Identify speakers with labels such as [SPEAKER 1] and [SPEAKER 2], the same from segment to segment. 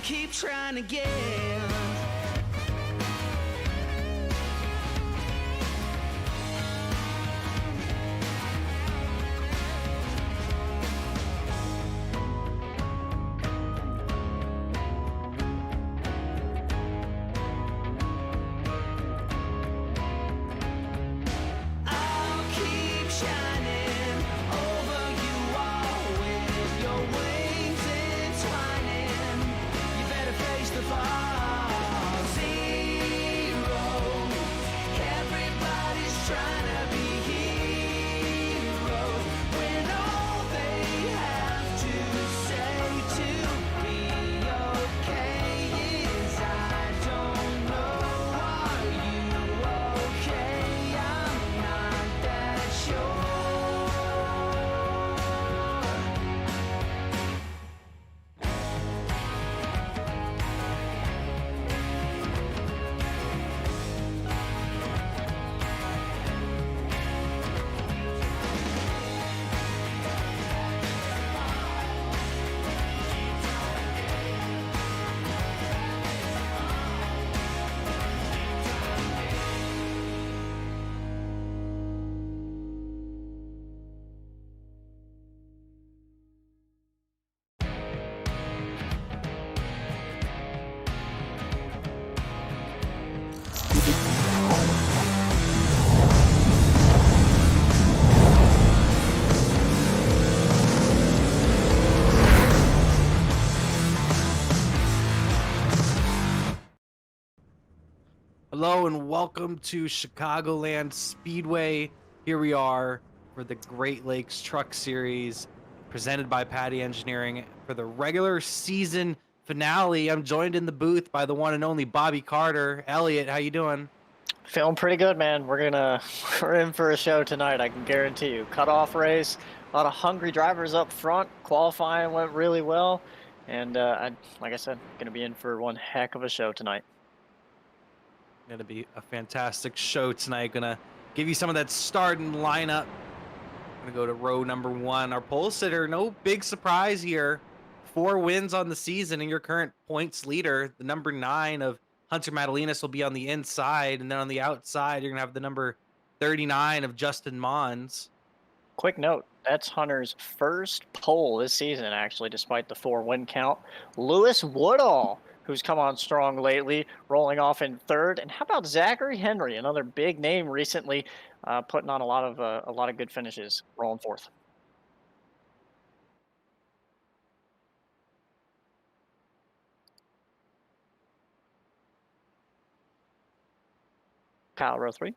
[SPEAKER 1] keep trying again. I'll keep shining over you all with your wings entwining. You better face the fall. Zero. Everybody's trying to be heroes when all they have to say to be okay is I don't know. Are you okay? I'm not that sure.
[SPEAKER 2] Hello and welcome to Chicagoland Speedway. Here we are for the Great Lakes Truck Series presented by Patti Engineering for the regular season finale. I'm joined in the booth by the one and only Bobby Carter. Elliot, how you doing?
[SPEAKER 3] Feeling pretty good, man. We're in for a show tonight, I can guarantee you. Cutoff race, a lot of hungry drivers up front. Qualifying went really well, and like I said, gonna be in for one heck of a show tonight.
[SPEAKER 2] Gonna be a fantastic show tonight. Gonna give you some of that starting lineup. Gonna go to row number 1. Our pole sitter, no big surprise here. 4 wins on the season, and your current points leader, the number 9 of Hunter Madalinas, will be on the inside, and then on the outside, you're gonna have the number 39 of Justin Mons.
[SPEAKER 3] Quick note, that's Hunter's first pole this season, actually, despite the 4 win count. Lewis Woodall, who's come on strong lately, rolling off in 3rd. And how about Zachary Henry, another big name recently, putting on a lot of good finishes, rolling 4th. Kyle, row 3.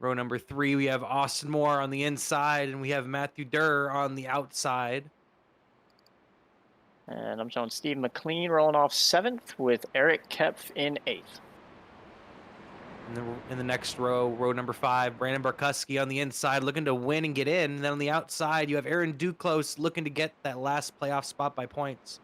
[SPEAKER 2] Row number 3, we have Austin Moore on the inside, and we have Matthew Durr on the outside.
[SPEAKER 3] And I'm showing Steve Mclean rolling off 7th with Eric Kepf in 8th.
[SPEAKER 2] In the next row, row number 5, Brandon Markowski on the inside, looking to win and get in. And then on the outside, you have Aaron Duclos looking to get that last playoff spot by points.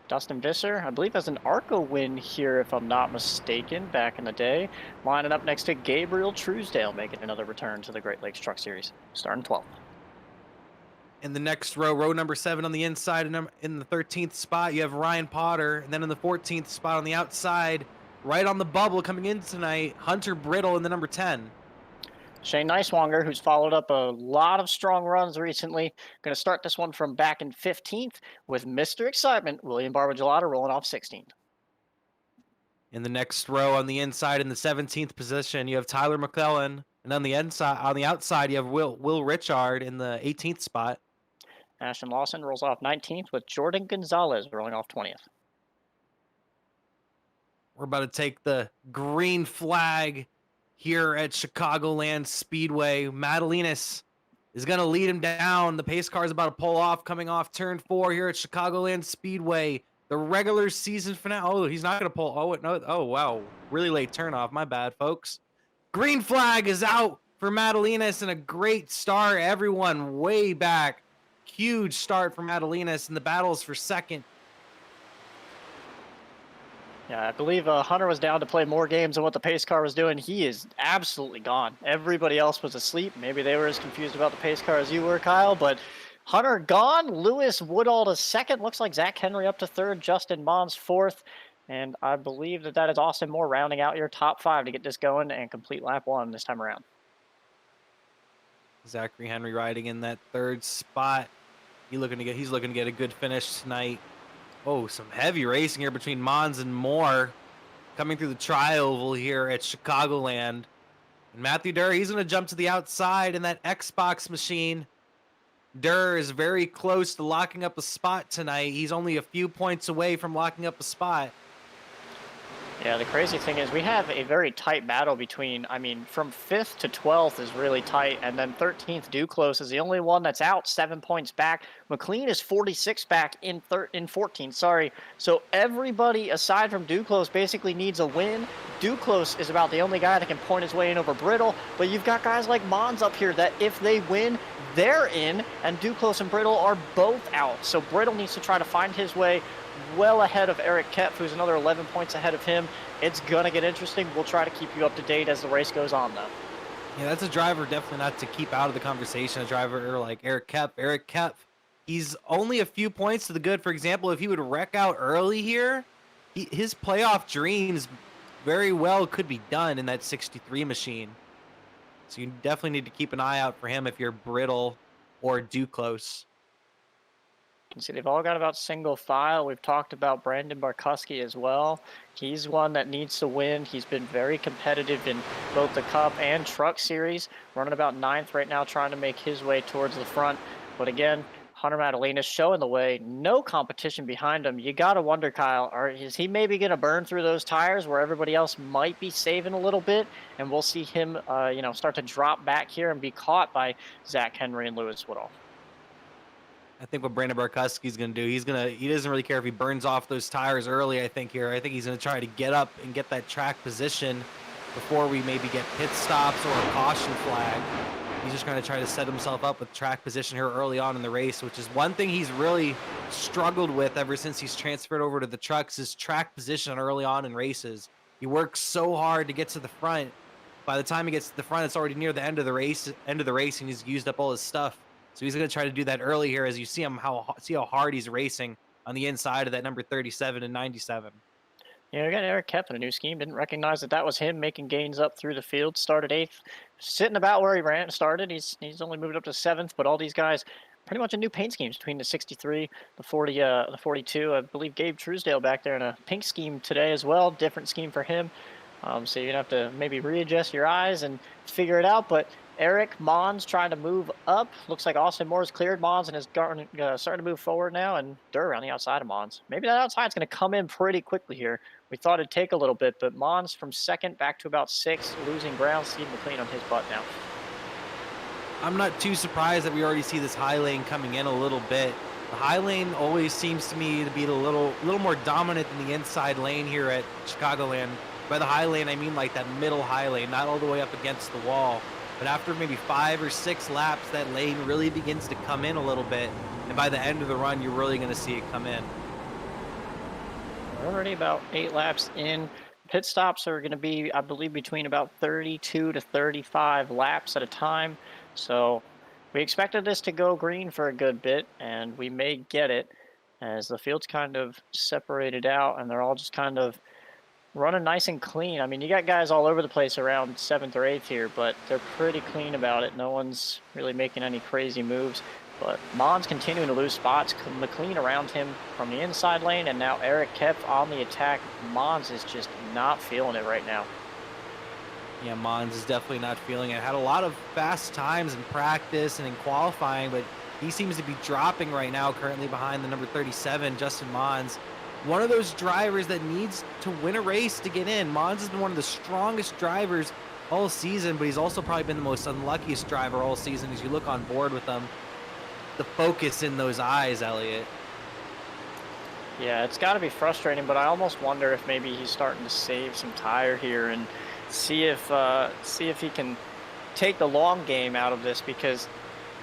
[SPEAKER 3] Dustin Visser, I believe, has an ARCA win here, if I'm not mistaken, back in the day. Lining up next to Gabriel Truesdale, making another return to the Great Lakes Truck Series, starting 12th.
[SPEAKER 2] In the next row, row number 7 on the inside, and in the 13th spot, you have Ryan Potter. And then in the 14th spot on the outside, right on the bubble coming in tonight, Hunter Brittle in the number 10.
[SPEAKER 3] Shane Neiswanger, who's followed up a lot of strong runs recently, going to start this one from back in 15th with Mr. Excitement, William Barbagelata, rolling off 16th.
[SPEAKER 2] In the next row on the inside, in the 17th position, you have Tyler McClellan. And on the outside, you have Will Richard in the 18th spot.
[SPEAKER 3] Ashton Lawson rolls off 19th with Jordan Gonzalez rolling off 20th.
[SPEAKER 2] We're about to take the green flag here at Chicagoland Speedway. Madalinas is going to lead him down. The pace car is about to pull off, coming off turn 4 here at Chicagoland Speedway. The regular season finale. Oh, he's not going to pull. Oh, no. Oh, wow. Really late turn off. My bad, folks. Green flag is out for Madalinas, and a great start. Everyone way back. Huge start for Madalinas, and the battles for second.
[SPEAKER 3] Yeah, I believe Hunter was down to play more games than what the pace car was doing. He is absolutely gone. Everybody else was asleep. Maybe they were as confused about the pace car as you were, Kyle, but Hunter gone. Lewis Woodall to second. Looks like Zach Henry up to third. Justin Mons fourth. And I believe that is Austin Moore rounding out your top 5 to get this going and complete lap 1 this time around.
[SPEAKER 2] Zachary Henry riding in that third spot. He's looking to get a good finish tonight. Oh, some heavy racing here between Mons and Moore coming through the tri-oval here at Chicagoland. And Matthew Durr, he's going to jump to the outside in that Xbox machine. Durr is very close to locking up a spot tonight. He's only a few points away from locking up a spot.
[SPEAKER 3] Yeah, the crazy thing is we have a very tight battle between, from 5th to 12th is really tight, and then 13th Duclos is the only one that's out 7 points back. Mclean is 46 back in 14th, sorry. So everybody aside from Duclos basically needs a win. Duclos is about the only guy that can point his way in over Brittle, but you've got guys like Mons up here that if they win, they're in, and Duclos and Brittle are both out. So Brittle needs to try to find his way well ahead of Eric Kepf, who's another 11 points ahead of him. It's going to get interesting. We'll try to keep you up to date as the race goes on, though.
[SPEAKER 2] Yeah, that's a driver definitely not to keep out of the conversation. A driver like Eric Kepf. Eric Kepf, he's only a few points to the good. For example, if he would wreck out early here, his playoff dreams very well could be done in that 63 machine. So you definitely need to keep an eye out for him if you're Brittle or Duclos.
[SPEAKER 3] You can see they've all got about single file. We've talked about Brandon Markowski as well. He's one that needs to win. He's been very competitive in both the Cup and Truck Series, running about 9th right now, trying to make his way towards the front. But again, Hunter Madalena's showing the way. No competition behind him. You got to wonder, Kyle, is he maybe going to burn through those tires where everybody else might be saving a little bit? And we'll see him, start to drop back here and be caught by Zach Henry and Lewis Woodall.
[SPEAKER 2] I think what Brandon Markowski is going to do, he doesn't really care if he burns off those tires early, I think he's going to try to get up and get that track position before we maybe get pit stops or a caution flag. He's just going to try to set himself up with track position here early on in the race, which is one thing he's really struggled with ever since he's transferred over to the trucks, is track position early on in races. He works so hard to get to the front. By the time he gets to the front, it's already near the end of the race, and he's used up all his stuff. So he's going to try to do that early here as you see how hard he's racing on the inside of that number 37 and 97.
[SPEAKER 3] Yeah, we got Eric Kepf in a new scheme. Didn't recognize that was him making gains up through the field. Started 8th, sitting about where he started. He's only moved up to 7th, but all these guys pretty much in new paint schemes between the 63, the 40, the 42. I believe Gabe Truesdale back there in a pink scheme today as well. Different scheme for him. So you're going to have to maybe readjust your eyes and figure it out. But Eric Mons trying to move up. Looks like Austin Moore's cleared Mons and is starting to move forward now. And Durr on the outside of Mons. Maybe that outside's going to come in pretty quickly here. We thought it'd take a little bit, but Mons from 2nd back to about 6th, losing ground. Steve Mclean on his butt now.
[SPEAKER 2] I'm not too surprised that we already see this high lane coming in a little bit. The high lane always seems to me to be a little more dominant than the inside lane here at Chicagoland. By the high lane, I mean like that middle high lane, not all the way up against the wall. But after maybe 5 or 6 laps, that lane really begins to come in a little bit. And by the end of the run, you're really going to see it come in.
[SPEAKER 3] We're already about 8 laps in. Pit stops are going to be, I believe, between about 32 to 35 laps at a time. So we expected this to go green for a good bit, and we may get it as the field's kind of separated out, and they're all just kind of running nice and clean. I mean, you got guys all over the place around 7th or 8th here, but they're pretty clean about it. No one's really making any crazy moves. But Mons continuing to lose spots. Mclean around him from the inside lane, and now Eric Kepf on the attack. Mons is just not feeling it right now.
[SPEAKER 2] Yeah, Mons is definitely not feeling it. Had a lot of fast times in practice and in qualifying, but he seems to be dropping right now, currently behind the number 37, Justin Mons. One of those drivers that needs to win a race to get in. Mons has been one of the strongest drivers all season, but he's also probably been the most unluckiest driver all season as you look on board with him. The focus in those eyes, Elliot.
[SPEAKER 3] Yeah, it's got to be frustrating, but I almost wonder if maybe he's starting to save some tire here and see if he can take the long game out of this, because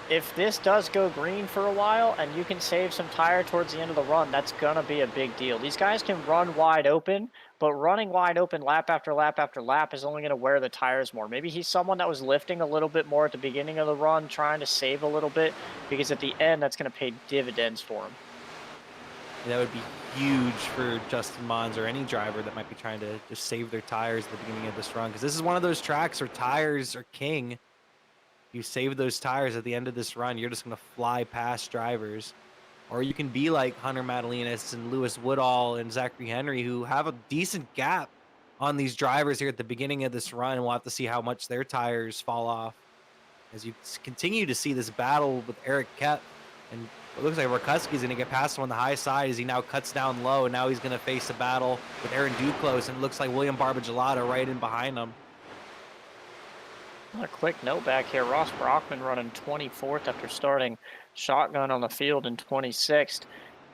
[SPEAKER 3] if this does go green for a while and you can save some tire towards the end of the run, that's going to be a big deal. These guys can run wide open, but running wide open lap after lap after lap is only going to wear the tires more. Maybe he's someone that was lifting a little bit more at the beginning of the run, trying to save a little bit, because at the end, that's going to pay dividends for him.
[SPEAKER 2] That would be huge for Justin Mons or any driver that might be trying to just save their tires at the beginning of this run, because this is one of those tracks where tires are king. You save those tires at the end of this run, you're just going to fly past drivers. Or you can be like Hunter Madalinas and Lewis Woodall and Zachary Henry, who have a decent gap on these drivers here at the beginning of this run. And we'll have to see how much their tires fall off as you continue to see this battle with Eric Kep. And it looks like Markowski's going to get past him on the high side as he now cuts down low. And now he's going to face a battle with Aaron Duclos. And it looks like William Barbagelata right in behind him.
[SPEAKER 3] A quick note back here, Ross Brockman running 24th after starting shotgun on the field in 26th,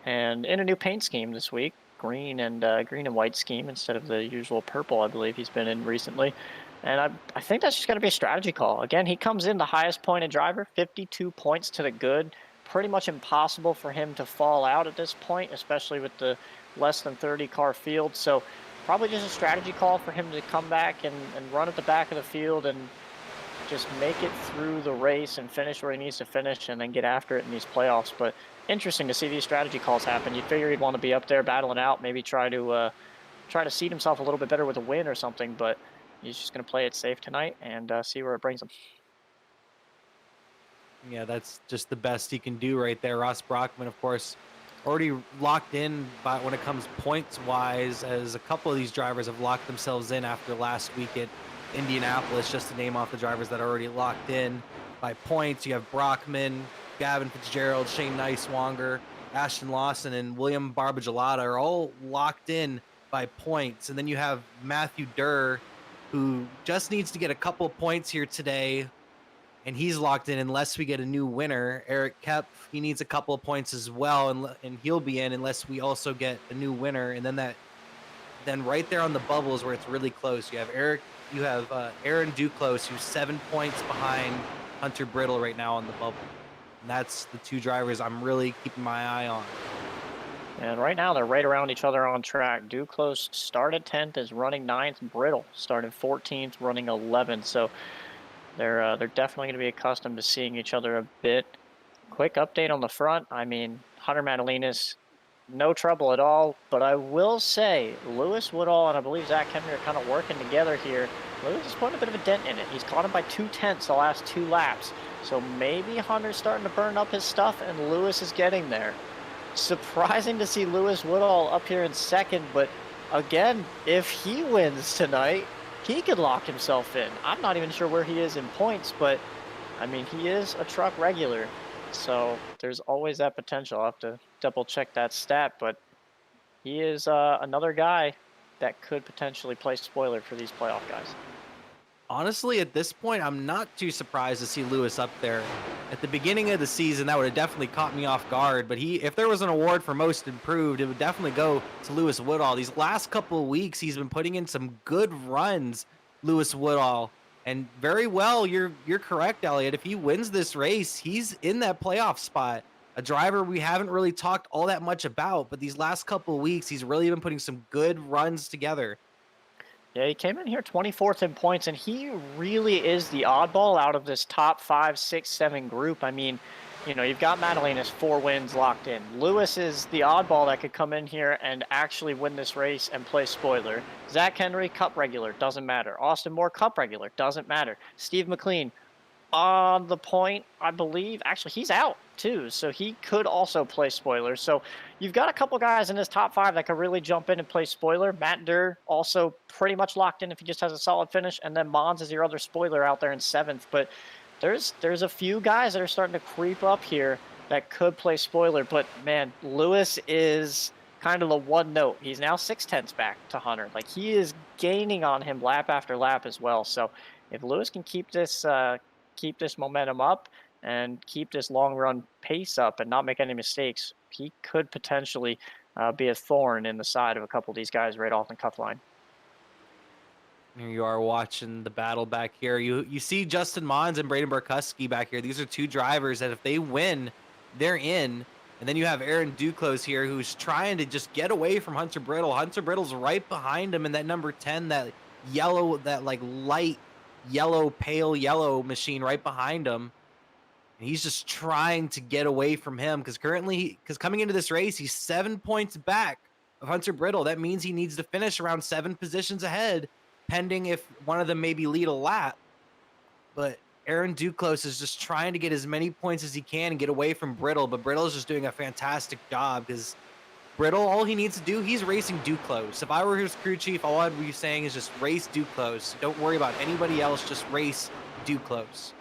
[SPEAKER 3] and in a new paint scheme this week, green and white scheme instead of the usual purple I believe he's been in recently. And I think that's just going to be a strategy call. Again, he comes in the highest pointed driver, 52 points to the good. Pretty much impossible for him to fall out at this point, especially with the less than 30 car field. So probably just a strategy call for him to come back and run at the back of the field and just make it through the race and finish where he needs to finish and then get after it in these playoffs. But interesting to see these strategy calls happen. You'd figure he'd want to be up there battling out, maybe try to seed himself a little bit better with a win or something, but he's just going to play it safe tonight and see where it brings him.
[SPEAKER 2] Yeah, that's just the best he can do right there. Ross Brockman, of course, already locked in by when it comes points-wise, as a couple of these drivers have locked themselves in after last week at Indianapolis, just to name off the drivers that are already locked in by points. You have Brockman, Gavin Fitzgerald, Shane Nicewanger, Ashton Lawson, and William Barbagelata are all locked in by points. And then you have Matthew Durr, who just needs to get a couple of points here today, and he's locked in unless we get a new winner. Eric Kep, he needs a couple of points as well, and he'll be in unless we also get a new winner. And then right there on the bubble is where it's really close. You have Aaron Duclos, who's 7 points behind Hunter Brittle right now on the bubble. And that's the two drivers I'm really keeping my eye on.
[SPEAKER 3] And right now they're right around each other on track. Duclos started 10th, is running 9th. Brittle started 14th, running 11th. So they're definitely going to be accustomed to seeing each other a bit. Quick update on the front. I mean, Hunter Madalinas, no trouble at all, but I will say Lewis Woodall and I believe Zach Henry are kind of working together here. Lewis is putting a bit of a dent in it. He's caught him by 2/10 the last 2 laps. So maybe Hunter's starting to burn up his stuff and Lewis is getting there. Surprising to see Lewis Woodall up here in second, but again, if he wins tonight, he could lock himself in. I'm not even sure where he is in points, but I mean, he is a truck regular. So there's always that potential. I'll have to double check that stat, but he is another guy that could potentially play spoiler for these playoff guys.
[SPEAKER 2] Honestly, at this point, I'm not too surprised to see Lewis up there. At the beginning of the season, that would have definitely caught me off guard, but if there was an award for most improved, it would definitely go to Lewis Woodall. These last couple of weeks, he's been putting in some good runs, Lewis Woodall. And very well, you're correct, Elliot. If he wins this race, he's in that playoff spot. A driver we haven't really talked all that much about, but these last couple of weeks, he's really been putting some good runs together.
[SPEAKER 3] Yeah, he came in here 24th in points, and he really is the oddball out of this top 5, 6, 7 group. I mean, you know, you've got Madalinas 4 wins locked in. Lewis is the oddball that could come in here and actually win this race and play spoiler. Zach Henry, Cup regular, doesn't matter. Austin Moore, Cup regular, doesn't matter. Steve Mclean, on the point, I believe. Actually, he's out too, so he could also play spoiler. So you've got a couple guys in this top 5 that could really jump in and play spoiler. Matt Durr also pretty much locked in if he just has a solid finish, and then Mons is your other spoiler out there in 7th. But there's a few guys that are starting to creep up here that could play spoiler. But man, Lewis is kind of the one note. He's now 6/10 back to Hunter. Like, he is gaining on him lap after lap as well. So if Lewis can keep this momentum up and keep this long run pace up and not make any mistakes, he could potentially be a thorn in the side of a couple of these guys right off the cuff line.
[SPEAKER 2] Here you are watching the battle back here. You see Justin Mons and Braden Markowski back here. These are two drivers that if they win, they're in. And then you have Aaron Duclos here, who's trying to just get away from Hunter Brittle. Hunter Brittle's right behind him in that number 10, that yellow, that like light yellow, pale yellow machine right behind him. And he's just trying to get away from him because coming into this race, he's 7 points back of Hunter Brittle. That means he needs to finish around 7 positions ahead, pending if one of them maybe lead a lap. But Aaron Duclos is just trying to get as many points as he can and get away from Brittle, but Brittle is just doing a fantastic job because Brittle, all he needs to do, he's racing Duclos. If I were his crew chief, all I'd be saying is just race Duclos. Don't worry about anybody else, just race Duclos.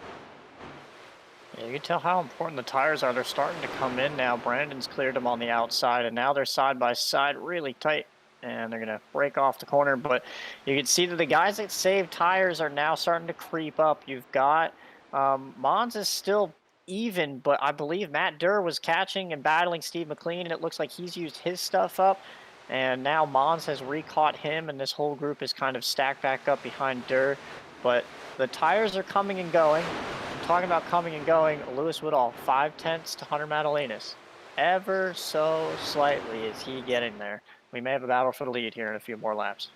[SPEAKER 3] Yeah, you can tell how important the tires are. They're starting to come in now. Brandon's cleared them on the outside, and now they're side by side really tight. And they're going to break off the corner, but you can see that the guys that saved tires are now starting to creep up. You've got Mons is still even, but I believe Matt Durr was catching and battling Steve Mclean, and it looks like he's used his stuff up. And now Mons has recaught him, and this whole group is kind of stacked back up behind Durr. But the tires are coming and going. I'm talking about coming and going. Lewis Woodall, 0.5 to Hunter Madalinas. Ever so slightly is he getting there. We may have a battle for the lead here in a few more laps.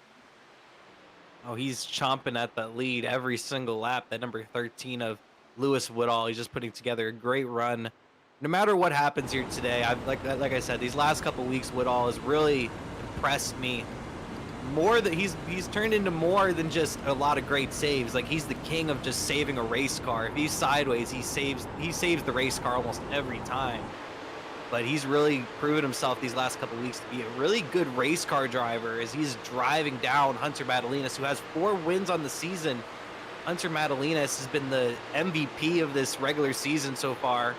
[SPEAKER 2] Oh, he's chomping at the lead every single lap. That number 13 of Lewis Woodall, he's just putting together a great run. No matter what happens here today, like I said, these last couple weeks, Woodall has really impressed me. More that he's turned into more than just a lot of great saves. Like, he's the king of just saving a race car. If he's sideways, he saves the race car almost every time. But he's really proven himself these last couple of weeks to be a really good race car driver as he's driving down Hunter Madalinas, who has 4 wins on the season. Hunter Madalinas has been the MVP of this regular season so far.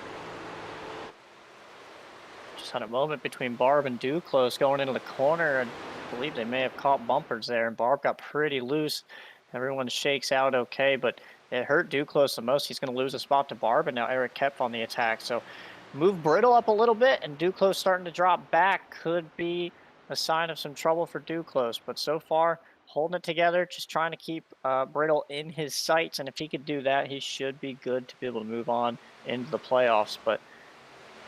[SPEAKER 3] Just had a moment between Barb and Duclos going into the corner. I believe they may have caught bumpers there, and Barb got pretty loose. Everyone shakes out okay, but it hurt Duclos the most. He's going to lose a spot to Barb, and now Eric Kepf on the attack. So move Brittle up a little bit, and Duclos starting to drop back could be a sign of some trouble for Duclos. But so far, holding it together, just trying to keep Brittle in his sights. And if he could do that, he should be good to be able to move on into the playoffs. But,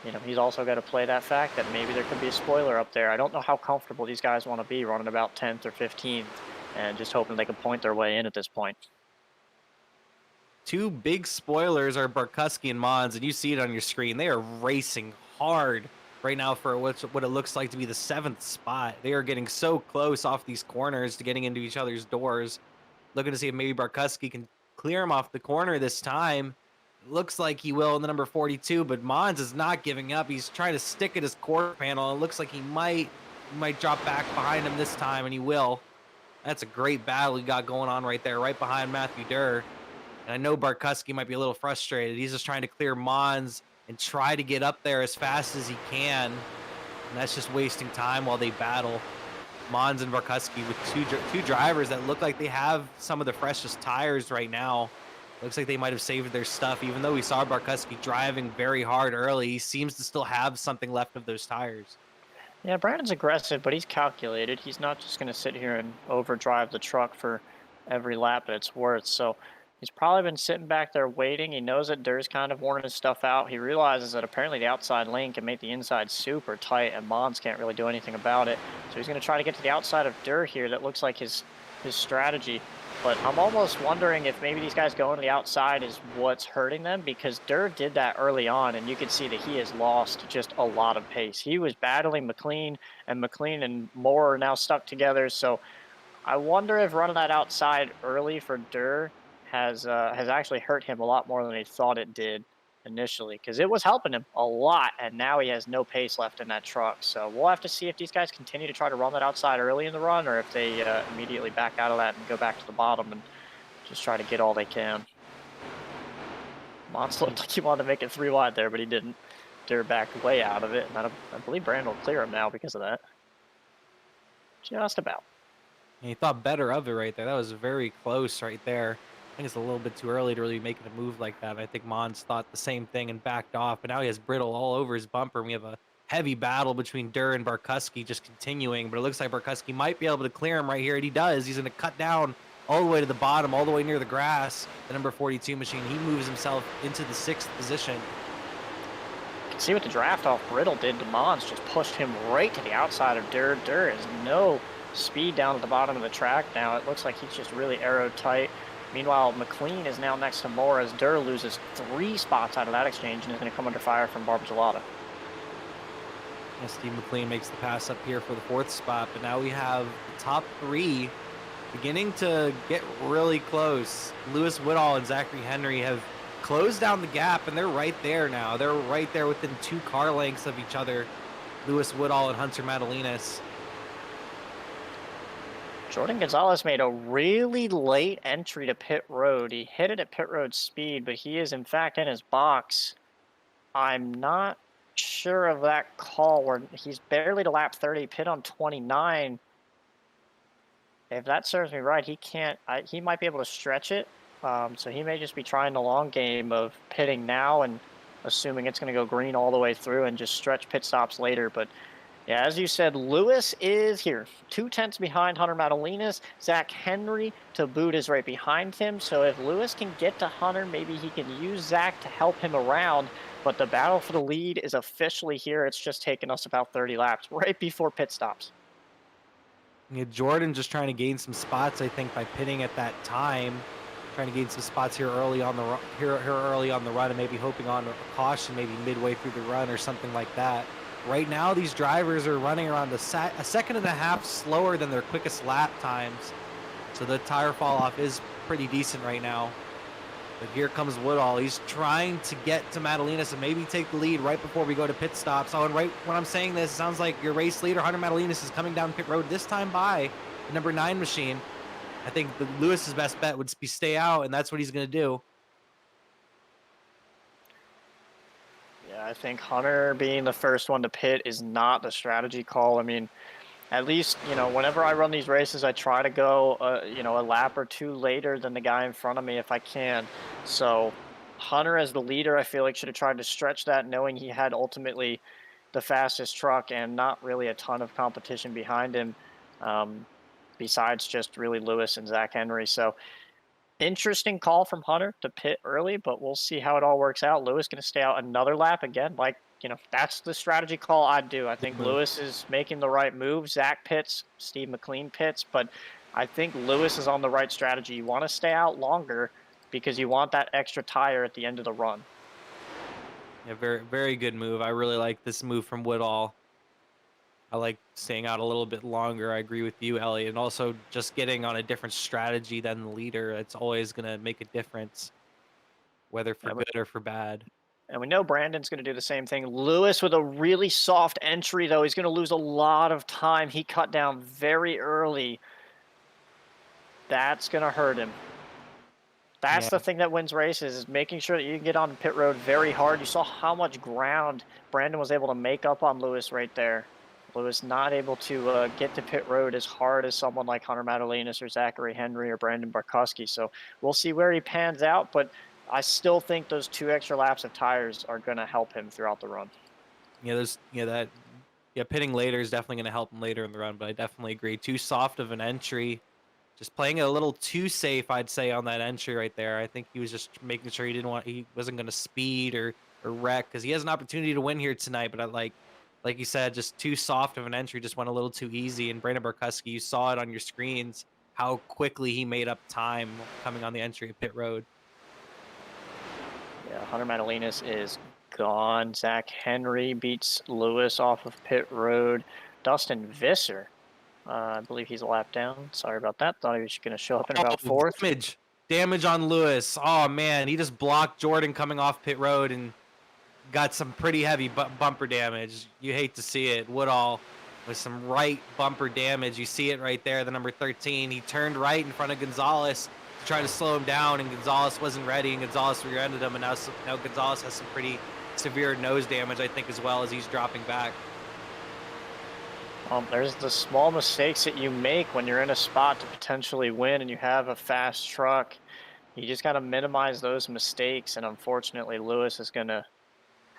[SPEAKER 3] you know, he's also got to play that fact that maybe there could be a spoiler up there. I don't know how comfortable these guys want to be running about 10th or 15th and just hoping they can point their way in at this point.
[SPEAKER 2] 2 big spoilers are Markowski and Mons, and you see it on your screen. They are racing hard right now for what it looks like to be the 7th spot. They are getting so close off these corners to getting into each other's doors. Looking to see if maybe Markowski can clear him off the corner this time. It looks like he will in the number 42, but Mons is not giving up. He's trying to stick at his quarter panel. It looks like he might drop back behind him this time, and he will. That's a great battle he got going on right there, right behind Matthew Durr. And I know Markowski might be a little frustrated. He's just trying to clear Mons and try to get up there as fast as he can. And that's just wasting time while they battle. Mons and Markowski with two drivers that look like they have some of the freshest tires right now. Looks like they might have saved their stuff. Even though we saw Markowski driving very hard early, he seems to still have something left of those tires.
[SPEAKER 3] Yeah, Brandon's aggressive, but he's calculated. He's not just going to sit here and overdrive the truck for every lap that it's worth. So he's probably been sitting back there waiting. He knows that Durr's kind of worn his stuff out. He realizes that apparently the outside lane can make the inside super tight, and Mons can't really do anything about it. So he's going to try to get to the outside of Durr here. That looks like his strategy. But I'm almost wondering if maybe these guys going to the outside is what's hurting them, because Durr did that early on, and you can see that he has lost just a lot of pace. He was battling Mclean, and Mclean and Moore are now stuck together. So I wonder if running that outside early for Durr has actually hurt him a lot more than he thought it did initially, because it was helping him a lot, and now he has no pace left in that truck. So we'll have to see if these guys continue to try to run that outside early in the run, or if they immediately back out of that and go back to the bottom and just try to get all they can. Mons looked like he wanted to make it 3 wide there, but he didn't. Durr backed way out of it, and I believe Brandon will clear him now because of that. Just about.
[SPEAKER 2] And he thought better of it right there. That was very close right there. I think it's a little bit too early to really make a move like that. I think Mons thought the same thing and backed off, but now he has Brittle all over his bumper. And we have a heavy battle between Durr and Markowski just continuing, but it looks like Markowski might be able to clear him right here, and he does. He's going to cut down all the way to the bottom, all the way near the grass. The number 42 machine, he moves himself into the 6th position.
[SPEAKER 3] See what the draft off Brittle did to Mons, just pushed him right to the outside of Durr. Durr has no speed down at the bottom of the track now. It looks like he's just really arrow tight. Meanwhile, Mclean is now next to Moore as Durr loses 3 spots out of that exchange and is going to come under fire from Barber Gelada.
[SPEAKER 2] Yeah, Steve Mclean makes the pass up here for the 4th spot, but now we have the top 3 beginning to get really close. Lewis Woodall and Zachary Henry have closed down the gap, and they're right there now. They're right there within 2 car lengths of each other, Lewis Woodall and Hunter Madalinas.
[SPEAKER 3] Jordan Gonzalez made a really late entry to pit road. He hit it at pit road speed, but he is in fact in his box. I'm not sure of that call where he's barely to lap 30, pit on 29. If that serves me right, he can't. He might be able to stretch it. So he may just be trying the long game of pitting now and assuming it's going to go green all the way through and just stretch pit stops later. But yeah, as you said, Lewis is here. 2/10 behind Hunter Madalinas. Zach Henry to boot is right behind him. So if Lewis can get to Hunter, maybe he can use Zach to help him around. But the battle for the lead is officially here. It's just taken us about 30 laps right before pit stops.
[SPEAKER 2] Yeah, Jordan just trying to gain some spots, I think, by pitting at that time. Trying to gain some spots here early on the early on the run, and maybe hoping on a caution maybe midway through the run or something like that. Right now, these drivers are running around a second and a half slower than their quickest lap times, so the tire fall off is pretty decent right now. But here comes Woodall. He's trying to get to Madalinas and maybe take the lead right before we go to pit stop. So, and right when I'm saying this, it sounds like your race leader, Hunter Madalinas, is coming down pit road this time by the number 9 machine. I think Lewis's best bet would be stay out, and that's what he's going to do.
[SPEAKER 3] Yeah, I think Hunter being the first one to pit is not the strategy call. I mean, at least, whenever I run these races, I try to go, a lap or 2 later than the guy in front of me if I can. So Hunter as the leader, I feel like should have tried to stretch that, knowing he had ultimately the fastest truck and not really a ton of competition behind him. Besides just really Lewis and Zach Henry. So interesting call from Hunter to pit early, but we'll see how it all works out. Lewis going to stay out another lap again. That's the strategy call I'd do. I think Lewis is making the right move. Zach pits, Steve Mclean pits, but I think Lewis is on the right strategy. You want to stay out longer because you want that extra tire at the end of the run.
[SPEAKER 2] Yeah, very, very good move. I really like this move from Woodall. I like staying out a little bit longer. I agree with you, Elliot. And also just getting on a different strategy than the leader. It's always going to make a difference, whether for good or for bad.
[SPEAKER 3] And we know Brandon's going to do the same thing. Lewis with a really soft entry, though. He's going to lose a lot of time. He cut down very early. That's going to hurt him. That's the thing that wins races, is making sure that you can get on pit road very hard. You saw how much ground Brandon was able to make up on Lewis right there. Lewis not able to get to pit road as hard as someone like Hunter Madalinas or Zachary Henry or Brandon Markowski. So we'll see where he pans out, but I still think those 2 extra laps of tires are going to help him throughout the run.
[SPEAKER 2] Pitting later is definitely going to help him later in the run, but I definitely agree. Too soft of an entry. Just playing it a little too safe, I'd say, on that entry right there. I think he was just making sure he wasn't going to speed or wreck, because he has an opportunity to win here tonight, but like you said, just too soft of an entry, just went a little too easy. And Brandon Markowski, you saw it on your screens, how quickly he made up time coming on the entry at pit road.
[SPEAKER 3] Yeah, Hunter Madalinas is gone. Zach Henry beats Lewis off of pit road. Dustin Visser, I believe he's a lap down. Sorry about that. Thought he was going to show up in about 4th.
[SPEAKER 2] Damage on Lewis. Oh, man, he just blocked Jordan coming off pit road and got some pretty heavy bumper damage. You hate to see it. Woodall with some right bumper damage. You see it right there, the number 13. He turned right in front of Gonzalez to try to slow him down, and Gonzalez wasn't ready, and Gonzalez rear-ended him, and now Gonzalez has some pretty severe nose damage, I think, as well, as he's dropping back.
[SPEAKER 3] There's the small mistakes that you make when you're in a spot to potentially win and you have a fast truck. You just got to minimize those mistakes, and unfortunately, Lewis is going to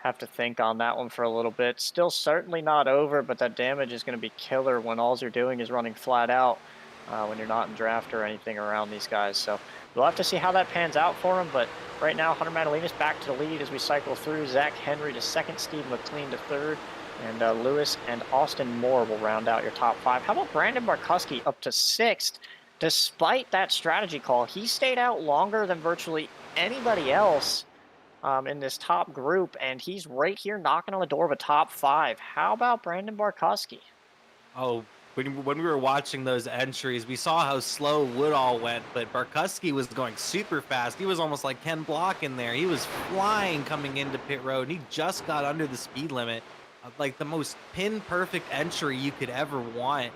[SPEAKER 3] have to think on that one for a little bit. Still certainly not over, but that damage is going to be killer when all you're doing is running flat out. when you're not in draft or anything around these guys. So we'll have to see how that pans out for him. But right now, Hunter Madalinas back to the lead as we cycle through. Zach Henry to second, Steve Mclean to third, and Lewis and Austin Moore will round out your top 5. How about Brandon Markowski up to 6th? Despite that strategy call, he stayed out longer than virtually anybody else in this top group, and he's right here knocking on the door of a top 5. How about Brandon Markowski?
[SPEAKER 2] Oh, when we were watching those entries, we saw how slow Woodall went, but Markowski was going super fast. He was almost like Ken Block in there. He was flying coming into pit road, and he just got under the speed limit. Like the most pin-perfect entry you could ever want.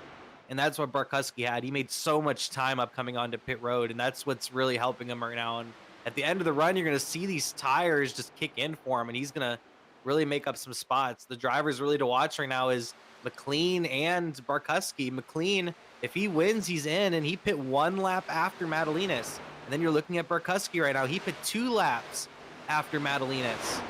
[SPEAKER 2] And that's what Markowski had. He made so much time up coming onto pit road, and that's what's really helping him right now. And at the end of the run, you're going to see these tires just kick in for him, and he's going to really make up some spots. The drivers really to watch right now is Mclean and Markowski. Mclean, if he wins, he's in, and he pit 1 lap after Madalinas. And then you're looking at Markowski right now. He pit 2 laps after Madalinas.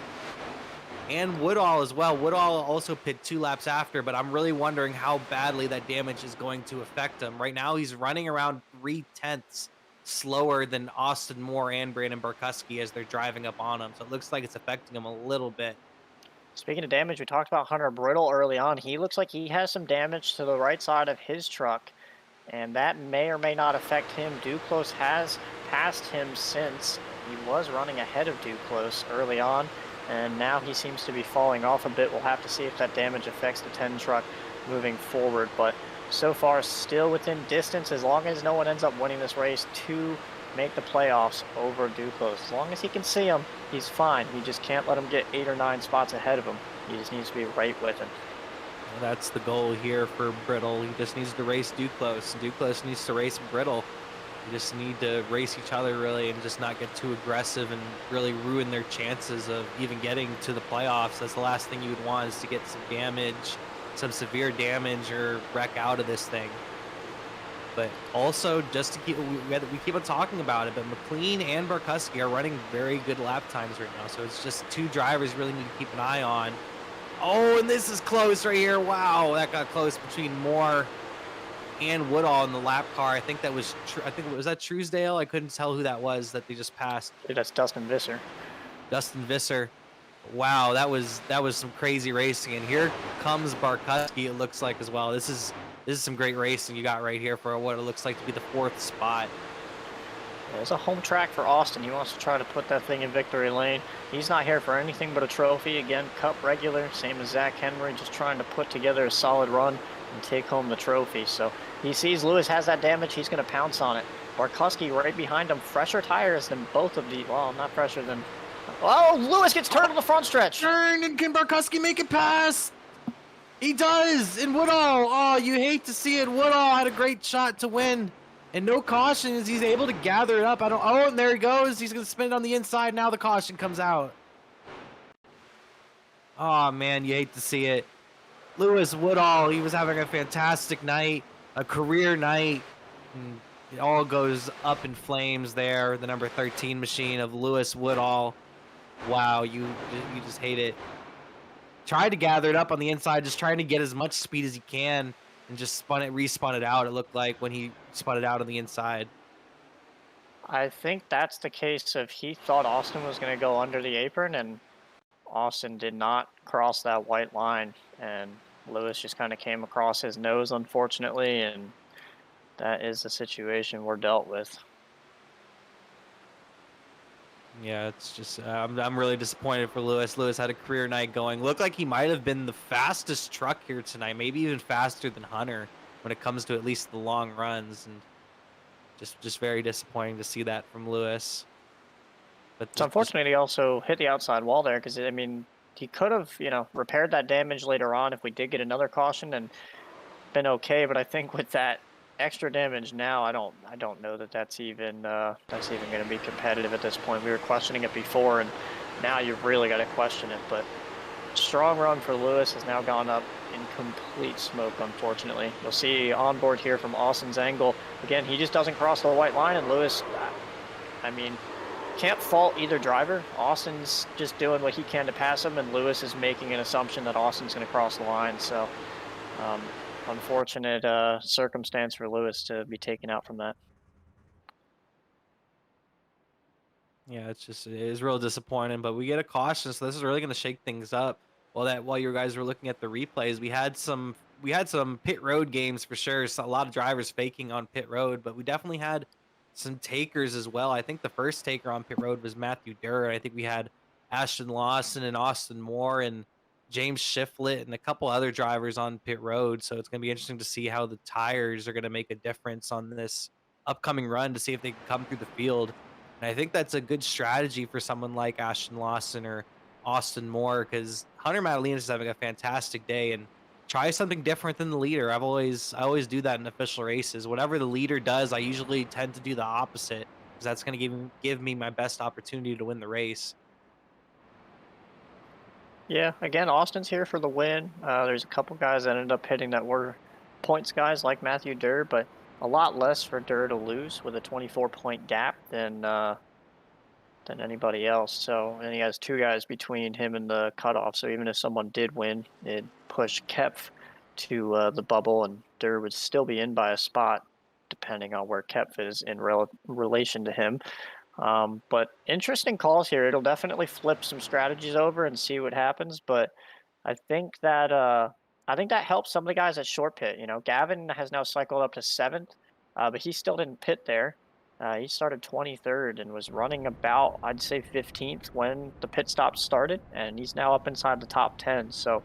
[SPEAKER 2] And Woodall as well. Woodall also pit 2 laps after, but I'm really wondering how badly that damage is going to affect him. Right now, he's running around 3/10 slower than Austin Moore and Brandon Markowski as they're driving up on him. So it looks like it's affecting him a little bit.
[SPEAKER 3] Speaking of damage, we talked about Hunter Brittle early on. He looks like he has some damage to the right side of his truck, and that may or may not affect him. Duclos has passed him since. He was running ahead of Duclos early on, and now he seems to be falling off a bit. We'll have to see if that damage affects the 10 truck moving forward, but so far still within distance as long as no one ends up winning this race to make the playoffs over Duclos. As long as he can see him, he's fine. We just can't let him get 8 or 9 spots ahead of him. He just needs to be right with him.
[SPEAKER 2] Well, that's the goal here for Brittle. He just needs to race Duclos. Duclos needs to race Brittle. You just need to race each other really and just not get too aggressive and really ruin their chances of even getting to the playoffs. That's the last thing you would want, is to get some damage, some severe damage, or wreck out of this thing. But also, just to keep, we keep on talking about it, but Mclean and Markowski are running very good lap times right now. So it's just 2 drivers you really need to keep an eye on. Oh, and this is close right here. Wow, that got close between Moore and Woodall in the lap car. I think that was, was that Truesdale? I couldn't tell who that was that they just passed.
[SPEAKER 3] Yeah, that's Dustin Visser.
[SPEAKER 2] Dustin Visser. Wow, that was some crazy racing. And here comes Markowski, it looks like, as well. This is some great racing you got right here for what it looks like to be the 4th spot.
[SPEAKER 3] Yeah, it's a home track for Austin. He wants to try to put that thing in victory lane. He's not here for anything but a trophy. Again, Cup regular, same as Zach Henry, just trying to put together a solid run and take home the trophy. So he sees Lewis has that damage. He's going to pounce on it. Markowski right behind him. Fresher tires than both of the, well, not fresher than, oh, Lewis gets turned on the front stretch.
[SPEAKER 2] Turn, and can Markowski make it past? He does, and Woodall, oh, you hate to see it. Woodall had a great shot to win, and no caution as he's able to gather it up. Oh, and there he goes. He's going to spin it on the inside. Now the caution comes out. Oh, man, you hate to see it. Lewis Woodall, he was having a fantastic night, a career night. And it all goes up in flames there. The number 13 machine of Lewis Woodall. Wow, you just hate it. Tried to gather it up on the inside, just trying to get as much speed as he can, and just respun it out, it looked like, when he spun it out on the inside.
[SPEAKER 3] I think that's the case of he thought Austin was going to go under the apron, and Austin did not cross that white line, and Lewis just kind of came across his nose, unfortunately, and that is the situation we're dealt with.
[SPEAKER 2] Yeah, it's just I'm really disappointed for Lewis. Lewis had a career night going. Looked like he might have been the fastest truck here tonight, maybe even faster than Hunter when it comes to at least the long runs, and just very disappointing to see that from Lewis. But
[SPEAKER 3] it's unfortunate he also hit the outside wall there, because I mean, he could have, you know, repaired that damage later on if we did get another caution and been okay. But I think with that extra damage now, I don't know that that's even going to be competitive at this point. We were questioning it before, and now you've really got to question it. But strong run for Lewis has now gone up in complete smoke, unfortunately. You'll see on board here from Austin's angle. Again, he just doesn't cross the white line, and Lewis, I mean, can't fault either driver. Austin's just doing what he can to pass him, and Lewis is making an assumption that Austin's going to cross the line. So unfortunate circumstance for Lewis to be taken out from that.
[SPEAKER 2] Yeah, it is real disappointing, but we get a caution, so this is really going to shake things up. While you guys were looking at the replays, we had some pit road games for sure. So a lot of drivers faking on pit road, but we definitely had some takers as well. I think the first taker on pit road was Matthew Durr. I think we had Ashton Lawson and Austin Moore and James Shiflett and a couple other drivers on pit road. So it's going to be interesting to see how the tires are going to make a difference on this upcoming run to see if they can come through the field. And I think that's a good strategy for someone like Ashton Lawson or Austin Moore, because Hunter Madalinas is having a fantastic day, and try something different than the leader. I always do that in official races. Whatever the leader does, I usually tend to do the opposite, because that's going to give me my best opportunity to win the race.
[SPEAKER 3] Yeah, again, Austin's here for the win. There's a couple guys that ended up hitting that were points guys like Matthew Durr, but a lot less for Durr to lose with a 24-point gap than anybody else. So, and he has 2 guys between him and the cutoff. So even if someone did win, it'd push Kepf to the bubble, and Durr would still be in by a spot, depending on where Kepf is in relation to him. But interesting calls here. It'll definitely flip some strategies over and see what happens. But I think that helps some of the guys at short pit. You know, Gavin has now cycled up to 7th, but he still didn't pit there. He started 23rd and was running about, I'd say, 15th when the pit stop started, and he's now up inside the top 10. So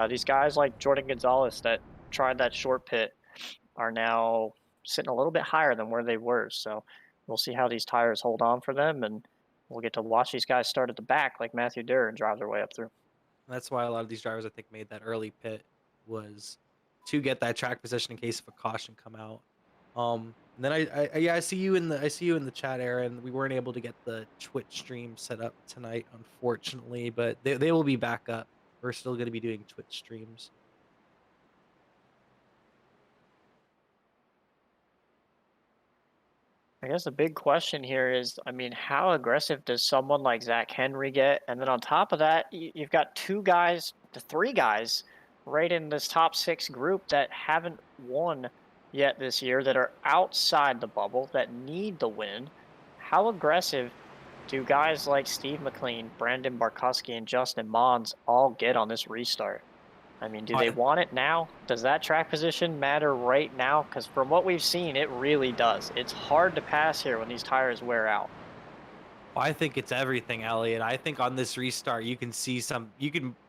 [SPEAKER 3] these guys like Jordan Gonzalez that tried that short pit are now sitting a little bit higher than where they were. So we'll see how these tires hold on for them, and we'll get to watch these guys start at the back like Matthew Durr and drive their way up through.
[SPEAKER 2] That's why a lot of these drivers, I think, made that early pit, was to get that track position in case of a caution come out. And then I see you in the chat, Aaron. We weren't able to get the Twitch stream set up tonight, unfortunately, but they will be back up. We're still going to be doing Twitch streams.
[SPEAKER 3] I guess the big question here is, I mean, how aggressive does someone like Zach Henry get? And then on top of that, you've got 3 guys right in this top 6 group that haven't won yet this year, that are outside the bubble, that need the win. How aggressive do guys like Steve Mclean, Brandon Markowski, and Justin Mons all get on this restart? I mean, do they want it now? Does that track position matter right now? Because from what we've seen, it really does. It's hard to pass here when these tires wear out.
[SPEAKER 2] Well, I think it's everything, Elliot. I think on this restart, you can see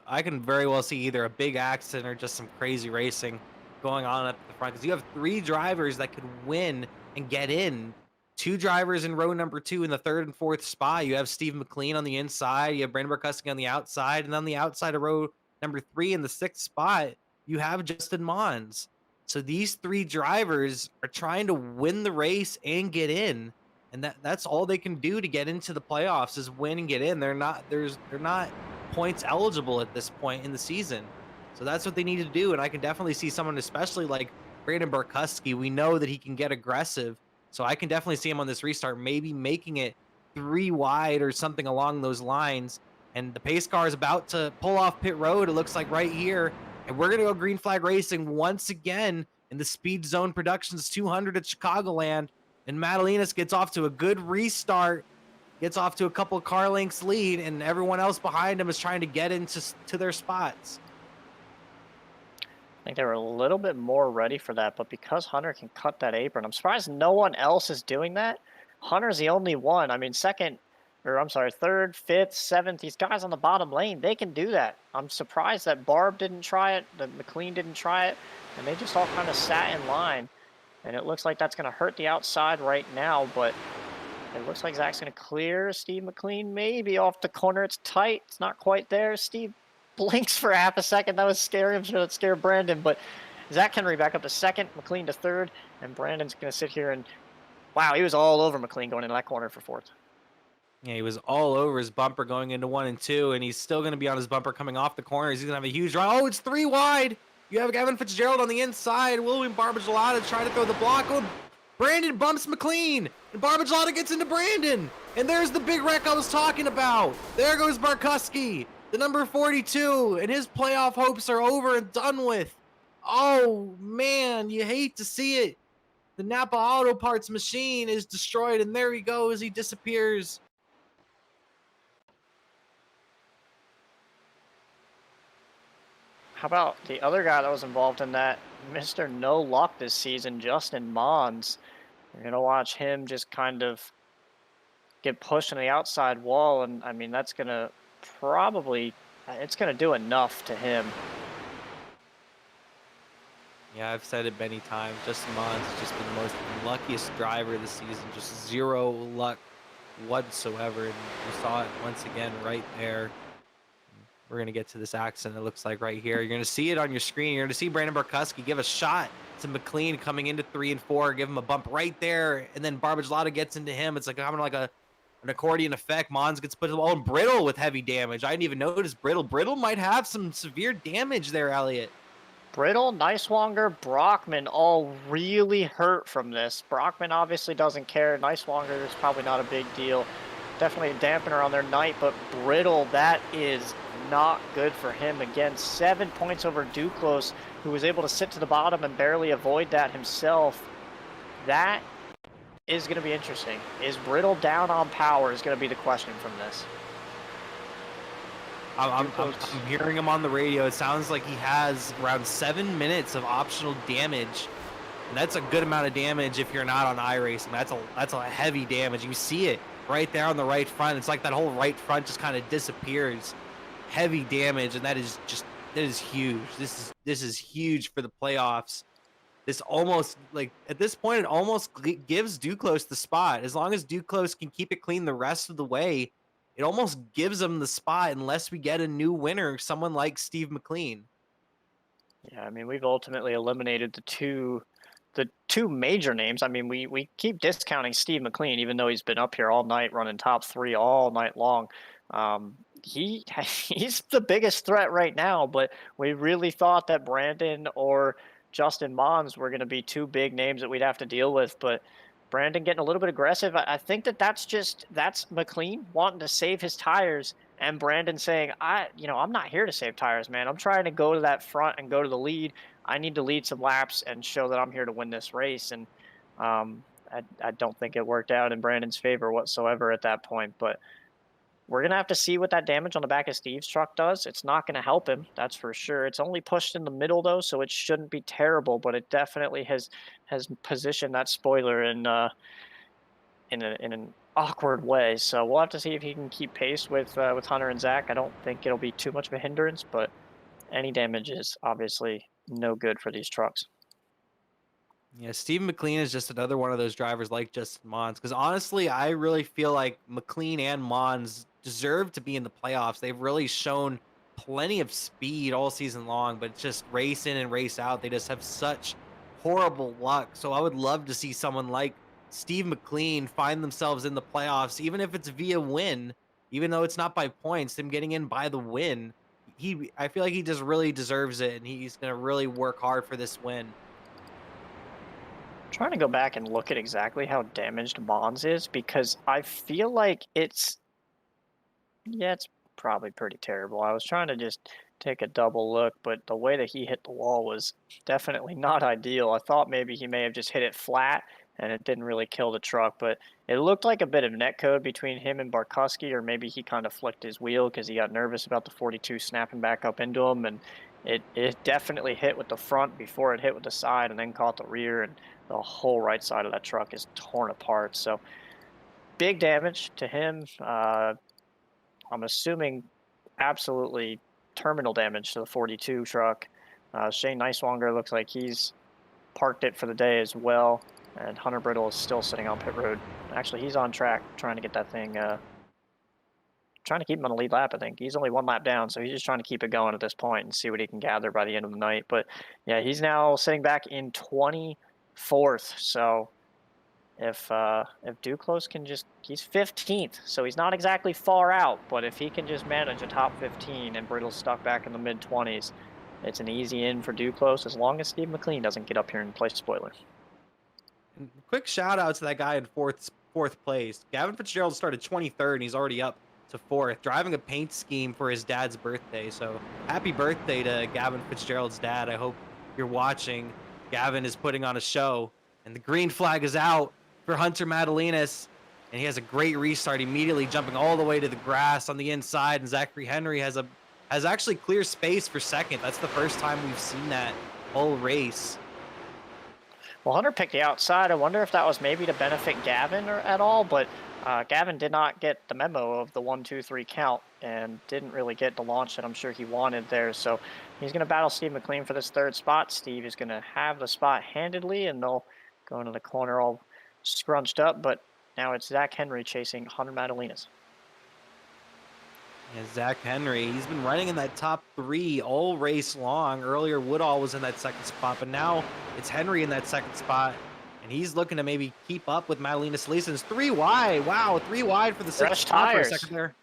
[SPEAKER 2] I can very well see either a big accident or just some crazy racing going on up at the front, because you have 3 drivers that could win and get in. 2 drivers in row number 2 in the 3rd and 4th spot. You have Steve Mclean on the inside. You have Brandon Markowski on the outside, and on the outside of row number 3 in the 6th spot, you have Justin Mons. So these 3 drivers are trying to win the race and get in, and that's all they can do to get into the playoffs is win and get in. They're not points eligible at this point in the season. So that's what they need to do, and I can definitely see someone, especially like Brandon Markowski. We know that he can get aggressive, so I can definitely see him on this restart, maybe making it 3 wide or something along those lines. And the pace car is about to pull off pit road, it looks like right here, and we're going to go green flag racing once again in the Speed Zone Productions 200 at Chicagoland. And Madalinas gets off to a good restart, gets off to a couple car lengths lead, and everyone else behind him is trying to get into their spots.
[SPEAKER 3] I think they were a little bit more ready for that, but because Hunter can cut that apron, I'm surprised no one else is doing that. Hunter's the only one. I mean, third, 5th, 7th, these guys on the bottom lane, they can do that. I'm surprised that Barb didn't try it, that Mclean didn't try it, and they just all kind of sat in line. And it looks like that's going to hurt the outside right now, but it looks like Zach's going to clear Steve Mclean maybe off the corner. It's tight. It's not quite there. Steve blinks for half a second. That was scary. I'm sure that scared Brandon, but Zach Henry back up to 2nd, Mclean to 3rd, and Brandon's going to sit here and, wow, he was all over Mclean going into that corner for 4th.
[SPEAKER 2] Yeah, he was all over his bumper going into 1 and 2, and he's still going to be on his bumper coming off the corners. He's going to have a huge run. Oh, it's 3 wide. You have Gavin Fitzgerald on the inside. William Barbagelata trying to throw the block. Oh, Brandon bumps Mclean, and Barbagelata gets into Brandon. And there's the big wreck I was talking about. There goes Markowski, the number 42, and his playoff hopes are over and done with. Oh man, you hate to see it. The Napa Auto Parts machine is destroyed, and there he goes. He disappears.
[SPEAKER 3] How about the other guy that was involved in that, Mr. No Luck this season, Justin Mons? You're gonna watch him just kind of get pushed on the outside wall, and I mean that's gonna probably it's gonna do enough to him.
[SPEAKER 2] Yeah, I've said it many times. Justin Mons has just been the most luckiest driver this season. Just zero luck whatsoever. And you saw it once again right there. We're going to get to this accident, it looks like right here. You're going to see it on your screen. You're going to see Brandon Markowski give a shot to Mclean coming into 3 and 4, give him a bump right there. And then Barbage gets into him. It's like having like an accordion effect. Mons gets put to the wall, and Brittle with heavy damage. I didn't even notice Brittle. Brittle might have some severe damage there, Elliot.
[SPEAKER 3] Brittle, Nicewanger, Brockman all really hurt from this. Brockman obviously doesn't care. Nicewanger is probably not a big deal. Definitely a dampener on their night, but Brittle, that is not good for him. Again, 7 points over Duclos, who was able to sit to the bottom and barely avoid that himself. That is going to be interesting. Is Brittle down on power is going to be the question from this.
[SPEAKER 2] I'm hearing him on the radio. It sounds like he has around 7 minutes of optional damage, and that's a good amount of damage if you're not on iRacing. That's a heavy damage. You see it right there on the right front. It's like that whole right front just kind of disappears. Heavy damage, and that is huge. This is huge for the playoffs. This almost, like, at this point, it almost gives Duclos the spot. As long as Duclos can keep it clean the rest of the way, it almost gives them the spot unless we get a new winner, someone like Steve Mclean.
[SPEAKER 3] Yeah, I mean, we've ultimately eliminated the two major names. I mean, we keep discounting Steve Mclean, even though he's been up here all night running top 3 all night long. He's the biggest threat right now, but we really thought that Brandon or Justin Mons were going to be 2 big names that we'd have to deal with, but Brandon getting a little bit aggressive. I think that's Mclean wanting to save his tires, and Brandon saying, I'm not here to save tires, man. I'm trying to go to that front and go to the lead. I need to lead some laps and show that I'm here to win this race. And I don't think it worked out in Brandon's favor whatsoever at that point, but we're going to have to see what that damage on the back of Steve's truck does. It's not going to help him, that's for sure. It's only pushed in the middle, though, so it shouldn't be terrible, but it definitely has positioned that spoiler in an awkward way. So we'll have to see if he can keep pace with Hunter and Zach. I don't think it'll be too much of a hindrance, but any damage is obviously no good for these trucks.
[SPEAKER 2] Yeah, Steve Mclean is just another one of those drivers like Justin Mons, because honestly, I really feel like Mclean and Mons deserve to be in the playoffs. They've really shown plenty of speed all season long, but just race in and race out, they just have such horrible luck. So I would love to see someone like Steve Mclean find themselves in the playoffs, even if it's via win, even though it's not by points, them getting in by the win. I feel like he just really deserves it, and he's going to really work hard for this win.
[SPEAKER 3] Trying to go back and look at exactly how damaged Mons is, because I feel like it's probably pretty terrible. I was trying to just take a double look, but the way that he hit the wall was definitely not ideal. I thought maybe he may have just hit it flat and it didn't really kill the truck, but it looked like a bit of netcode between him and Markowski, or maybe he kind of flicked his wheel because he got nervous about the 42 snapping back up into him, and it definitely hit with the front before it hit with the side and then caught the rear, and the whole right side of that truck is torn apart. So big damage to him. I'm assuming absolutely terminal damage to the 42 truck. Shane Nicewanger looks like he's parked it for the day as well, and Hunter Brittle is still sitting on pit road. Actually, he's on track trying to get that thing, trying to keep him on the lead lap, I think. He's only 1 lap down, so he's just trying to keep it going at this point and see what he can gather by the end of the night. But yeah, he's now sitting back in 24th. So if Duclos can he's 15th, so he's not exactly far out, but if he can just manage a top 15 and Brittle's stuck back in the mid-20s, it's an easy in for Duclos, as long as Steve Mclean doesn't get up here and place spoiler.
[SPEAKER 2] And quick shout out to that guy in fourth place. Gavin Fitzgerald started 23rd, and he's already up to 4th, driving a paint scheme for his dad's birthday. So happy birthday to Gavin Fitzgerald's dad. I hope you're watching, Gavin is putting on a show, and the green flag is out for Hunter Madalinas, and he has a great restart immediately, jumping all the way to the grass on the inside, and Zachary Henry has actually clear space for second. That's the first time we've seen that whole race.
[SPEAKER 3] Well, Hunter picked the outside. I wonder if that was maybe to benefit Gavin at all, but Gavin did not get the memo of the 1-2-3 count and didn't really get the launch that I'm sure he wanted there. So he's going to battle Steve Mclean for this third spot. Steve is going to have the spot handedly, and they'll go into the corner all scrunched up. But now it's Zach Henry chasing Hunter Madalinas.
[SPEAKER 2] Yeah, Zach Henry, he's been running in that top 3 all race long. Earlier, Woodall was in that second spot, but now it's Henry in that second spot, and he's looking to maybe keep up with Madalinas. Leeson's 3 wide. Wow, 3 wide for the second spot for a second there.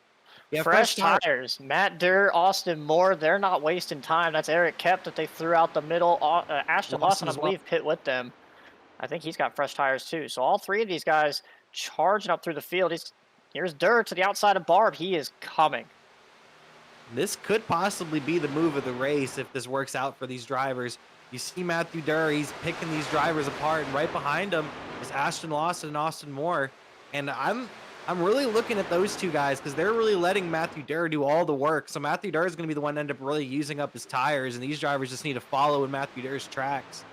[SPEAKER 2] Yeah,
[SPEAKER 3] fresh tires. Matt Durr, Austin Moore, they're not wasting time. That's Eric Kep that they threw out the middle. Ashton Lawson, I believe, pit with them. I think he's got fresh tires too. So all 3 of these guys charging up through the field. Here's Durr to the outside of Barb. He is coming.
[SPEAKER 2] This could possibly be the move of the race if this works out for these drivers. You see Matthew Durr, he's picking these drivers apart, and right behind him is Ashton Lawson and Austin Moore. And I'm really looking at those 2 guys because they're really letting Matthew Durr do all the work. So Matthew Durr is going to be the one to end up really using up his tires, and these drivers just need to follow in Matthew Durr's tracks.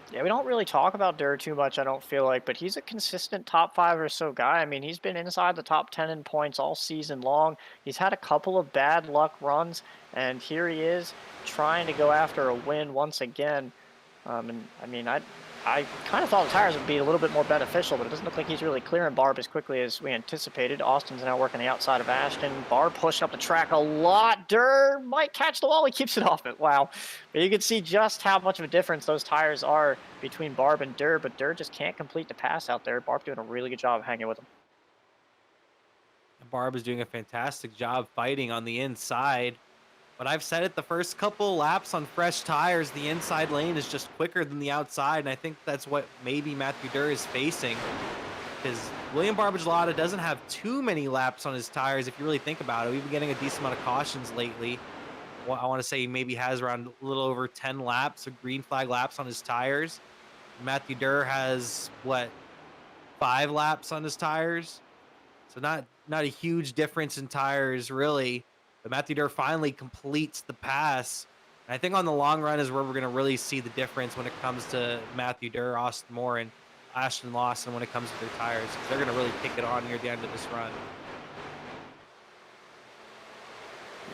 [SPEAKER 3] Yeah, we don't really talk about Durr too much, I don't feel like, but he's a consistent top 5 or so guy. I mean, he's been inside the top 10 in points all season long. He's had a couple of bad luck runs, and here he is trying to go after a win once again. And I mean, I kind of thought the tires would be a little bit more beneficial, but it doesn't look like he's really clearing Barb as quickly as we anticipated. Austin's now working the outside of Ashton. Barb pushing up the track a lot. Durr might catch the wall. He keeps it off it. Wow. But you can see just how much of a difference those tires are between Barb and Durr, but Durr just can't complete the pass out there. Barb doing a really good job of hanging with him.
[SPEAKER 2] Barb is doing a fantastic job fighting on the inside. But I've said it, the first couple laps on fresh tires, the inside lane is just quicker than the outside, and I think that's what maybe Matthew Durr is facing, because William Barbagelata doesn't have too many laps on his tires if you really think about it. We've been getting a decent amount of cautions lately. Well, I want to say he maybe has around a little over 10 laps of green flag laps on his tires. Matthew Durr has, what, 5 laps on his tires? So not a huge difference in tires, really. But Matthew Durr finally completes the pass. And I think on the long run is where we're going to really see the difference when it comes to Matthew Durr, Austin Moore, and Ashton Lawson when it comes to their tires. They're going to really kick it on near the end of this run.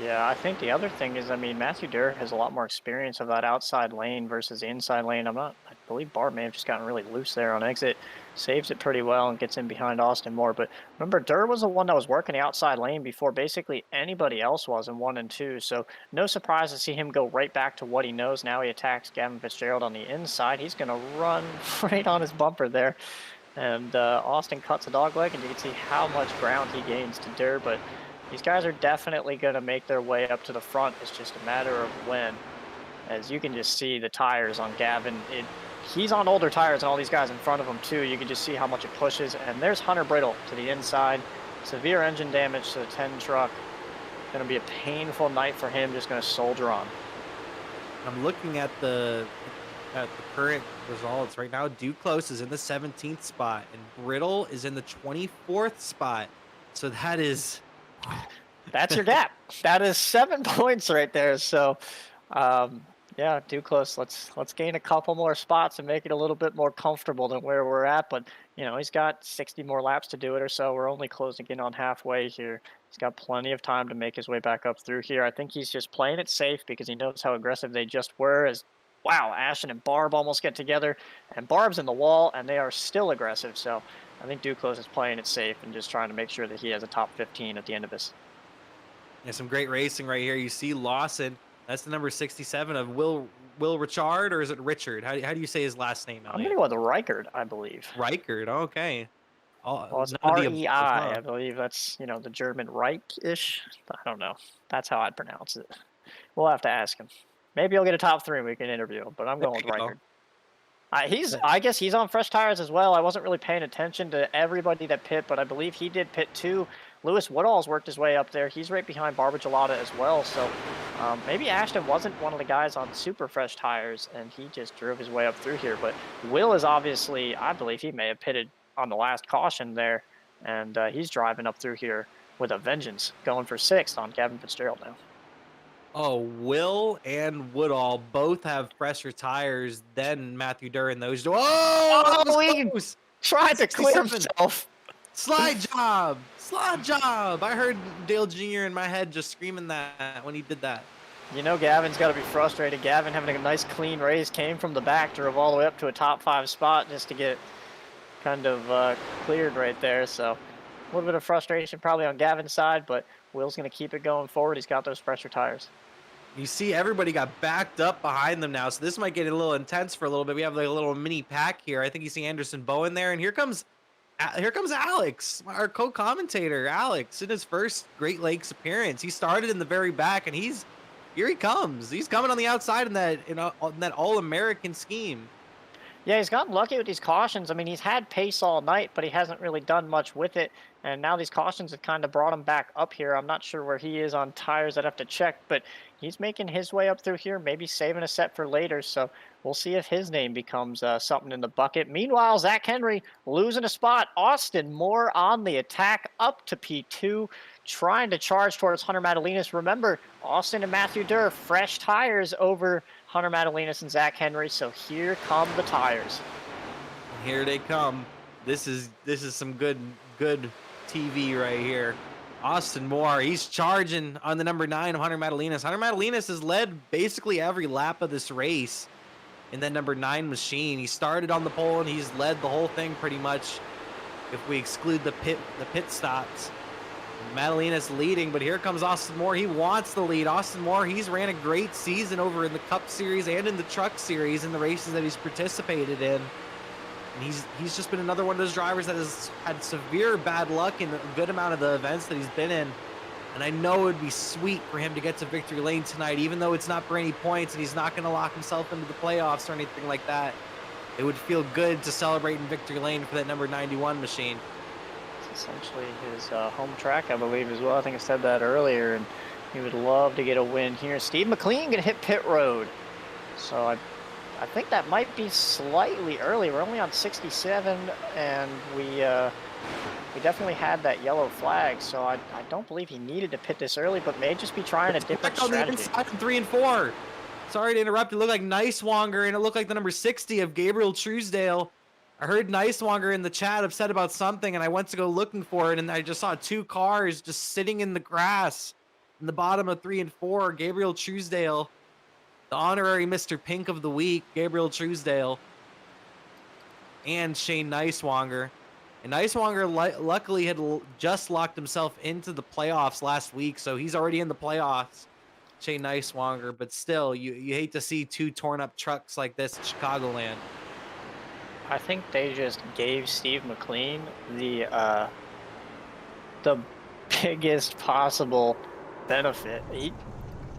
[SPEAKER 3] Yeah, I think the other thing is, I mean, Matthew Durr has a lot more experience of that outside lane versus the inside lane. I believe Barb may have just gotten really loose there on exit, saves it pretty well and gets in behind Austin Moore. But remember, Durr was the one that was working the outside lane before basically anybody else was in 1 and 2. So no surprise to see him go right back to what he knows. Now he attacks Gavin Fitzgerald on the inside. He's going to run right on his bumper there. And Austin cuts a dog leg, and you can see how much ground he gains to Durr. But these guys are definitely going to make their way up to the front. It's just a matter of when. As you can just see the tires on Gavin. He's on older tires than all these guys in front of him, too. You can just see how much it pushes. And there's Hunter Brittle to the inside. Severe engine damage to the 10 truck. Going to be a painful night for him, just going to soldier on.
[SPEAKER 2] I'm looking at the current results right now. Duclos is in the 17th spot, and Brittle is in the 24th spot. So that is...
[SPEAKER 3] That's your gap. That is 7 points right there. So, yeah, Duclos, let's gain a couple more spots and make it a little bit more comfortable than where we're at. But, you know, he's got 60 more laps to do it or so. We're only closing in on halfway here. He's got plenty of time to make his way back up through here. I think he's just playing it safe because he knows how aggressive they just were. Wow, Ashton and Barb almost get together, and Barb's in the wall, and they are still aggressive. So I think Duclos is playing it safe and just trying to make sure that he has a top 15 at the end of this.
[SPEAKER 2] Yeah, some great racing right here. You see Lawson. That's the number 67 of Will Richard, or is it Richard? How do you say his last name?
[SPEAKER 3] I'm going to go with Reichard, I believe.
[SPEAKER 2] Reichard, okay.
[SPEAKER 3] Well, it's R-E-I, I believe that's, you know, the German Reich-ish. I don't know. That's how I'd pronounce it. We'll have to ask him. Maybe he'll get a top 3 and we can interview him, but I'm going with Reichard. I guess he's on fresh tires as well. I wasn't really paying attention to everybody that pit, but I believe he did pit too. Lewis Woodall's worked his way up there. He's right behind Barbagelata as well. So maybe Ashton wasn't one of the guys on super fresh tires, and he just drove his way up through here. But Will is obviously, I believe he may have pitted on the last caution there, and he's driving up through here with a vengeance, going for 6th on Gavin Fitzgerald now.
[SPEAKER 2] Oh, Will and Woodall both have fresher tires than Matthew Durr in those. Oh, that was
[SPEAKER 3] he
[SPEAKER 2] close.
[SPEAKER 3] tried to clear
[SPEAKER 2] 67.
[SPEAKER 3] himself.
[SPEAKER 2] Slide job. Slide job. I heard Dale Jr. in my head just screaming that when he did that.
[SPEAKER 3] You know Gavin's got to be frustrated. Gavin having a nice clean race, came from the back, drove all the way up to a top 5 spot just to get kind of cleared right there. So a little bit of frustration probably on Gavin's side, but Will's going to keep it going forward. He's got those fresher tires.
[SPEAKER 2] You see everybody got backed up behind them now, so this might get a little intense for a little bit. We have like a little mini pack here. I think you see Anderson Bowen there, and here comes Alex, our co-commentator. Alex in his first Great Lakes appearance. He started in the very back, and here he comes. He's coming on the outside in that All-American scheme.
[SPEAKER 3] Yeah, he's gotten lucky with these cautions. I mean, he's had pace all night, but he hasn't really done much with it. And now these cautions have kind of brought him back up here. I'm not sure where he is on tires. I'd have to check, but he's making his way up through here, maybe saving a set for later. So we'll see if his name becomes something in the bucket. Meanwhile, Zach Henry losing a spot. Austin Moore on the attack up to P2, trying to charge towards Hunter Madalinas. Remember, Austin and Matthew Durr, fresh tires over Hunter Madalinas and Zach Henry. So here come the tires.
[SPEAKER 2] Here they come. This is some good TV right here. Austin Moore, he's charging on the number 9 of Hunter Madalinas. Hunter Madalinas has led basically every lap of this race in that number 9 machine. He started on the pole and he's led the whole thing pretty much, if we exclude the pit stops. Madalinas leading, but here comes Austin Moore. He wants the lead. Austin Moore, he's ran a great season over in the Cup Series and in the Truck Series in the races that he's participated in. And he's just been another one of those drivers that has had severe bad luck in a good amount of the events that he's been in. And I know it would be sweet for him to get to victory lane tonight, even though it's not for any points and he's not going to lock himself into the playoffs or anything like that. It would feel good to celebrate in victory lane for that number 91 machine.
[SPEAKER 3] It's essentially his home track, I believe, as well. I think I said that earlier, and he would love to get a win here. Steve Mclean going to hit pit road. So I think that might be slightly early. We're only on 67, and we definitely had that yellow flag, so I don't believe he needed to pit this early, but may just be trying a different strategy.
[SPEAKER 2] On the inside of 3 and 4. Sorry to interrupt. It looked like Nicewanger, and it looked like the number 60 of Gabriel Truesdale. I heard Nicewanger in the chat upset about something, and I went to go looking for it, and I just saw 2 cars just sitting in the grass in the bottom of 3 and 4. Gabriel Truesdale, the honorary Mr. Pink of the week, Gabriel Truesdale, and Shane Nicewanger. And Nicewanger luckily had just locked himself into the playoffs last week, so he's already in the playoffs, Shane Nicewanger. But still, you hate to see 2 torn up trucks like this at Chicagoland.
[SPEAKER 3] I think they just gave Steve Mclean the biggest possible benefit.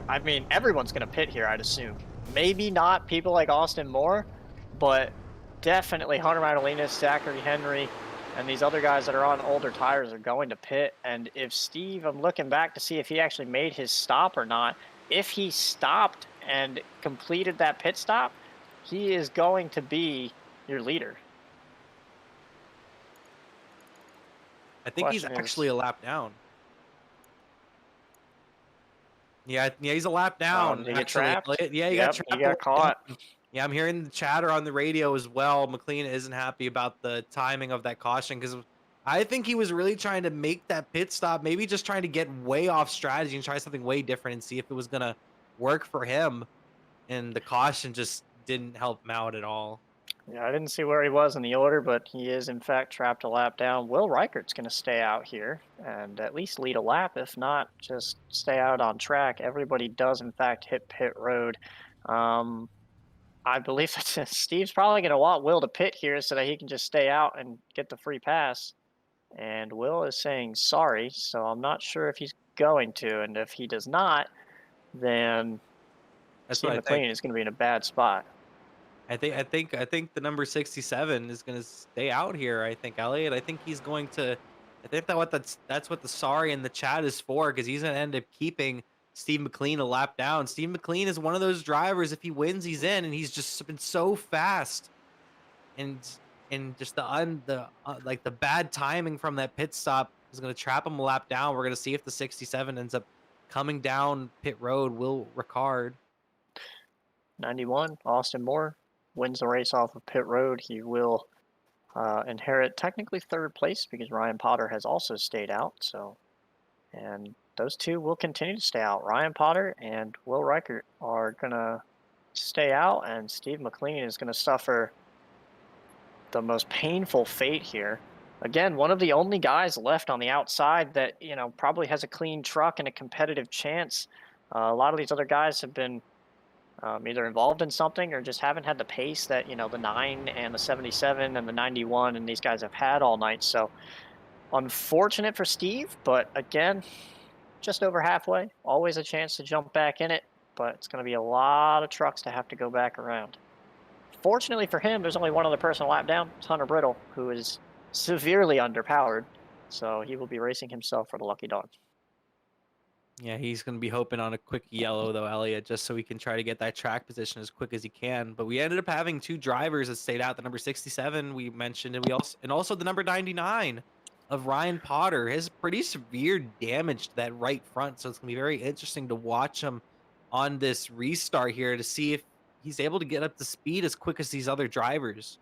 [SPEAKER 3] I mean, everyone's going to pit here, I'd assume. Maybe not people like Austin Moore, but definitely Hunter Madalinas, Zachary Henry, and these other guys that are on older tires are going to pit. And if Steve, I'm looking back to see if he actually made his stop or not. If he stopped and completed that pit stop, he is going to be your leader.
[SPEAKER 2] I think he's actually a lap down. Yeah, he's a lap down.
[SPEAKER 3] Did he get trapped?
[SPEAKER 2] Yeah, he got trapped.
[SPEAKER 3] He got caught.
[SPEAKER 2] Yeah, I'm hearing the chatter on the radio as well. Mclean isn't happy about the timing of that caution because I think he was really trying to make that pit stop, maybe just trying to get way off strategy and try something way different and see if it was going to work for him. And the caution just didn't help him out at all.
[SPEAKER 3] Yeah, I didn't see where he was in the order, but he is, in fact, trapped a lap down. Will Reichert's going to stay out here and at least lead a lap, if not just stay out on track. Everybody does, in fact, hit pit road. I believe that Steve's probably going to want Will to pit here so that he can just stay out and get the free pass. And Will is saying sorry, so I'm not sure if he's going to. And if he does not, then Steve Mclean is going to be in a bad spot.
[SPEAKER 2] I think the number 67 is going to stay out here. I think Elliot. I think he's going to I think that's what the sorry in the chat is for, because he's gonna end up keeping Steve Mclean a lap down. Steve Mclean is one of those drivers. If he wins, he's in, and he's just been so fast, and just like the bad timing from that pit stop is gonna trap him a lap down. We're gonna see if the 67 ends up coming down pit road. Will Ricard.
[SPEAKER 3] 91, Austin Moore wins the race off of pit road. He will inherit technically third place because Ryan Potter has also stayed out. So, and those two will continue to stay out. Ryan Potter and Will Reichert are gonna stay out, and Steve Mclean is gonna suffer the most painful fate here. Again, one of the only guys left on the outside that, you know, probably has a clean truck and a competitive chance. A lot of these other guys have been either involved in something or just haven't had the pace that, you know, the 9 and the 77 and the 91 and these guys have had all night. So unfortunate for Steve, but again, just over halfway. Always a chance to jump back in it, but it's going to be a lot of trucks to have to go back around. Fortunately for him, there's only one other person lap down. It's Hunter Brittle, who is severely underpowered. So he will be racing himself for the Lucky Dog.
[SPEAKER 2] Yeah, he's going to be hoping on a quick yellow, though, Elliot, just so he can try to get that track position as quick as he can. But we ended up having two drivers that stayed out. The number 67 we mentioned, and also the number 99 of Ryan Potter. Has pretty severe damage to that right front, so it's going to be very interesting to watch him on this restart here to see if he's able to get up to speed as quick as these other drivers.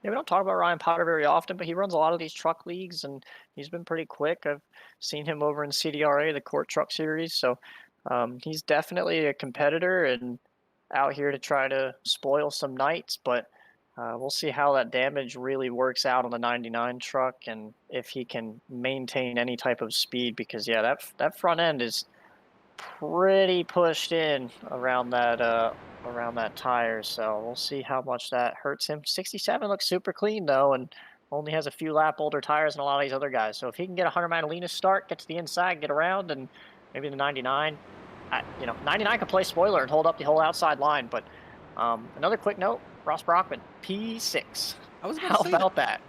[SPEAKER 3] Yeah, we don't talk about Ryan Potter very often, but he runs a lot of these truck leagues, and he's been pretty quick. I've seen him over in CDRA, the Court Truck Series, so he's definitely a competitor and out here to try to spoil some nights, but we'll see how that damage really works out on the 99 truck and if he can maintain any type of speed, because, yeah, that front end is pretty pushed in around that tire, so we'll see how much that hurts him. 67 looks super clean though, and only has a few lap older tires than a lot of these other guys. So if he can get a Hunter Madalena start, get to the inside, get around, and maybe the 99, 99 can play spoiler and hold up the whole outside line. But another quick note: Ross Brockman, P6. How about that?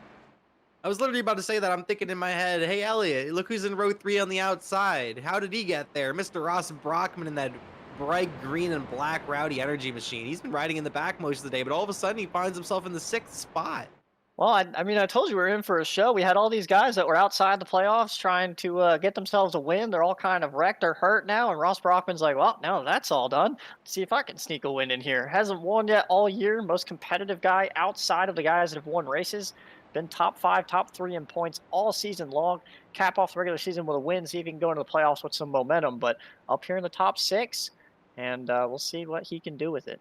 [SPEAKER 2] I was literally about to say that. I'm thinking in my head, hey, Elliot, look who's in row 3 on the outside. How did he get there? Mr. Ross Brockman in that bright green and black Rowdy Energy machine. He's been riding in the back most of the day, but all of a sudden he finds himself in the 6th spot.
[SPEAKER 3] Well, I mean, I told you we were in for a show. We had all these guys that were outside the playoffs trying to get themselves a win. They're all kind of wrecked or hurt now, and Ross Brockman's like, well, now that's all done. Let's see if I can sneak a win in here. Hasn't won yet all year. Most competitive guy outside of the guys that have won races. Been top 5, top 3 in points all season long. Cap off the regular season with a win, see if he can go into the playoffs with some momentum. But up here in the top 6, and we'll see what he can do with it.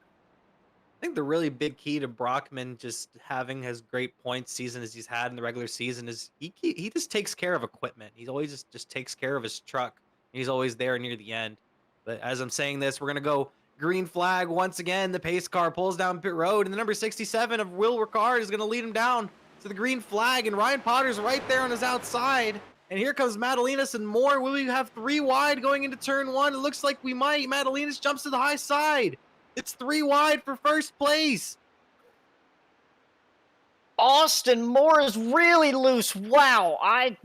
[SPEAKER 2] I think the really big key to Brockman just having as great points season as he's had in the regular season is he just takes care of equipment. He's always just takes care of his truck. He's always there near the end. But as I'm saying this, we're going to go green flag once again. The pace car pulls down pit road, and the number 67 of Will Ricard is going to lead him down to the green flag, and Ryan Potter's right there on his outside. And here comes Madalenas and Moore. Will we have 3 wide going into turn 1? It looks like we might. Madalenas jumps to the high side. It's 3 wide for first place.
[SPEAKER 3] Austin Moore is really loose. Wow, I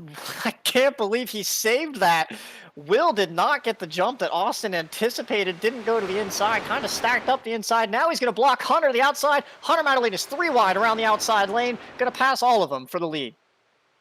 [SPEAKER 3] can't believe he saved that. Will did not get the jump that Austin anticipated, didn't go to the inside, kind of stacked up the inside. Now he's going to block Hunter the outside. Hunter Madalena's 3 wide around the outside lane, going to pass all of them for the lead.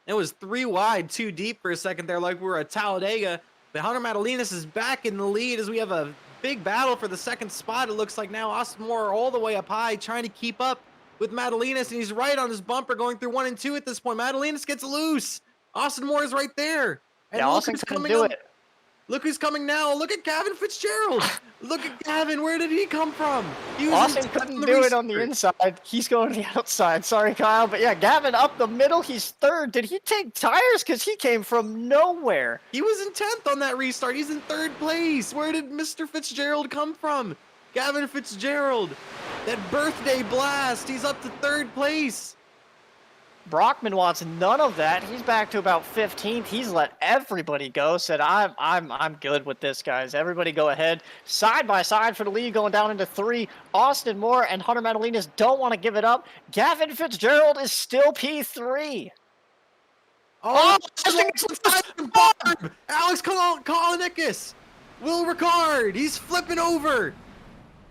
[SPEAKER 2] It was 3 wide, 2 deep for a second there, like we were at Talladega. But Hunter Madalenas is back in the lead as we have a big battle for the 2nd spot. It looks like now Austin Moore all the way up high, trying to keep up with Madalenas, and he's right on his bumper going through 1 and 2 at this point. Madalenas gets loose. Austin Moore is right there. And
[SPEAKER 3] yeah, Austin couldn't do it.
[SPEAKER 2] Look who's coming now. Look at Gavin Fitzgerald. Look at Gavin. Where did he come from?
[SPEAKER 3] Austin couldn't do it on the inside. He's going to the outside. Sorry, Kyle. But yeah, Gavin up the middle. He's 3rd. Did he take tires? Because he came from nowhere.
[SPEAKER 2] He was in 10th on that restart. He's in 3rd place. Where did Mr. Fitzgerald come from? Gavin Fitzgerald. That birthday blast. He's up to 3rd place.
[SPEAKER 3] Brockman wants none of that. He's back to about 15th. He's let everybody go. Said, I'm good with this, guys. Everybody go ahead. Side by side for the lead, going down into 3. Austin Moore and Hunter Madalenas don't want to give it up. Gavin Fitzgerald is still P3.
[SPEAKER 2] Oh,
[SPEAKER 3] Ashton
[SPEAKER 2] Barb! Alex Kolonikis! Will Ricard! He's flipping over!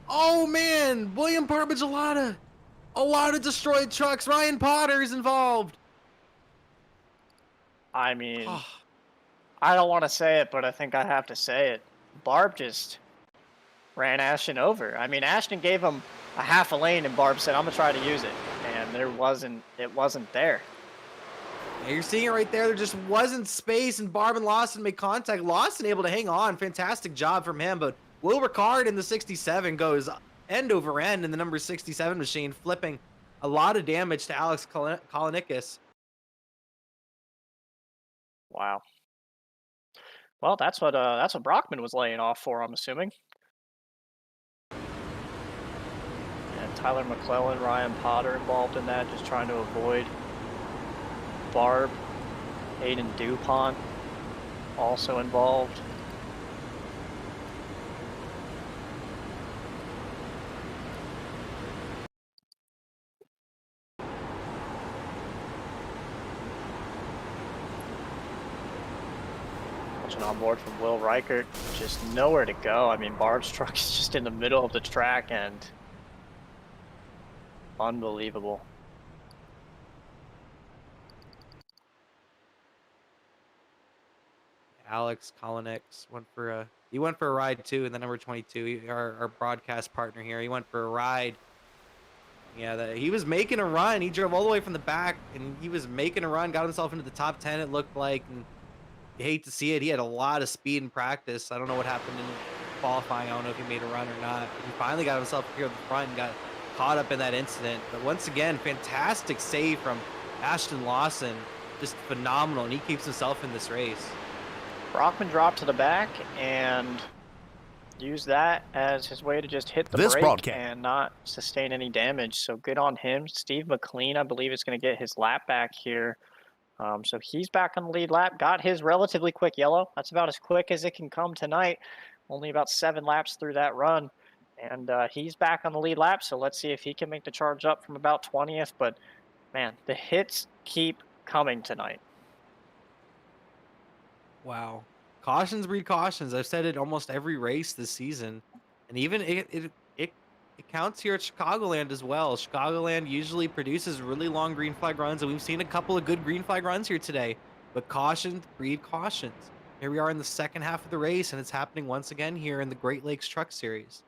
[SPEAKER 2] Oh man, William Parmigiolata! A lot of destroyed trucks. Ryan Potter's involved.
[SPEAKER 3] I mean,
[SPEAKER 2] Oh,
[SPEAKER 3] I don't want to say it, but I think I have to say it. Barb just ran Ashton over. I mean, Ashton gave him a half a lane, and Barb said, "I'm gonna try to use it," and it wasn't there.
[SPEAKER 2] yeah, you're seeing it right there. There just wasn't space, and Barb and Lawson made contact. Lawson able to hang on. Fantastic job from him, but Will Ricard in the 67 goes end over end in the number 67 machine, flipping a lot of damage to Alex Kolonikis.
[SPEAKER 3] Wow. Well, that's what Brockman was laying off for, I'm assuming. And Tyler McClellan, Ryan Potter involved in that, just trying to avoid Barb. Aiden DuPont also involved. Watching on board from Will Reichert, just nowhere to go. I mean, Barb's truck is just in the middle of the track and unbelievable.
[SPEAKER 2] Alex Kolonikis went for a ride too in the number 22. Our broadcast partner here. He went for a ride. Yeah, he was making a run. He drove all the way from the back, and he was making a run. Got himself into the top 10. It looked like. And you hate to see it. He had a lot of speed in practice. I don't know what happened in qualifying. I don't know if he made a run or not. He finally got himself here at the front and got caught up in that incident. But once again, fantastic save from Ashton Lawson. Just phenomenal, and he keeps himself in this race.
[SPEAKER 3] Brockman dropped to the back and used that as his way to just hit the brake and not sustain any damage. So good on him. Steve Mclean, I believe, is going to get his lap back here. So he's back on the lead lap, got his relatively quick yellow. That's about as quick as it can come tonight. Only about 7 laps through that run. And he's back on the lead lap, so let's see if he can make the charge up from about 20th. But, man, the hits keep coming tonight.
[SPEAKER 2] Wow. Cautions breed cautions. I've said it almost every race this season. And even it counts here at Chicagoland as well. Chicagoland usually produces really long green flag runs, and we've seen a couple of good green flag runs here today. But cautions breed cautions. Here we are in the second half of the race, and it's happening once again here in the Great Lakes Truck Series.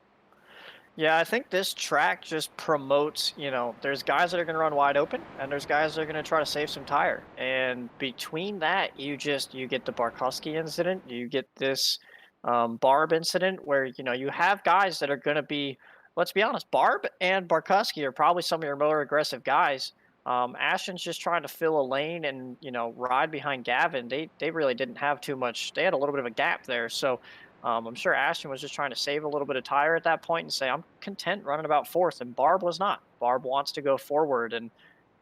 [SPEAKER 3] Yeah, I think this track just promotes, there's guys that are going to run wide open, and there's guys that are going to try to save some tire. And between that, you get the Markowski incident, you get this Barb incident where, you have guys that are going to be, let's be honest, Barb and Markowski are probably some of your more aggressive guys. Ashton's just trying to fill a lane and, ride behind Gavin. They really didn't have too much. They had a little bit of a gap there. So I'm sure Ashton was just trying to save a little bit of tire at that point and say, I'm content running about 4th. And Barb was not. Barb wants to go forward. And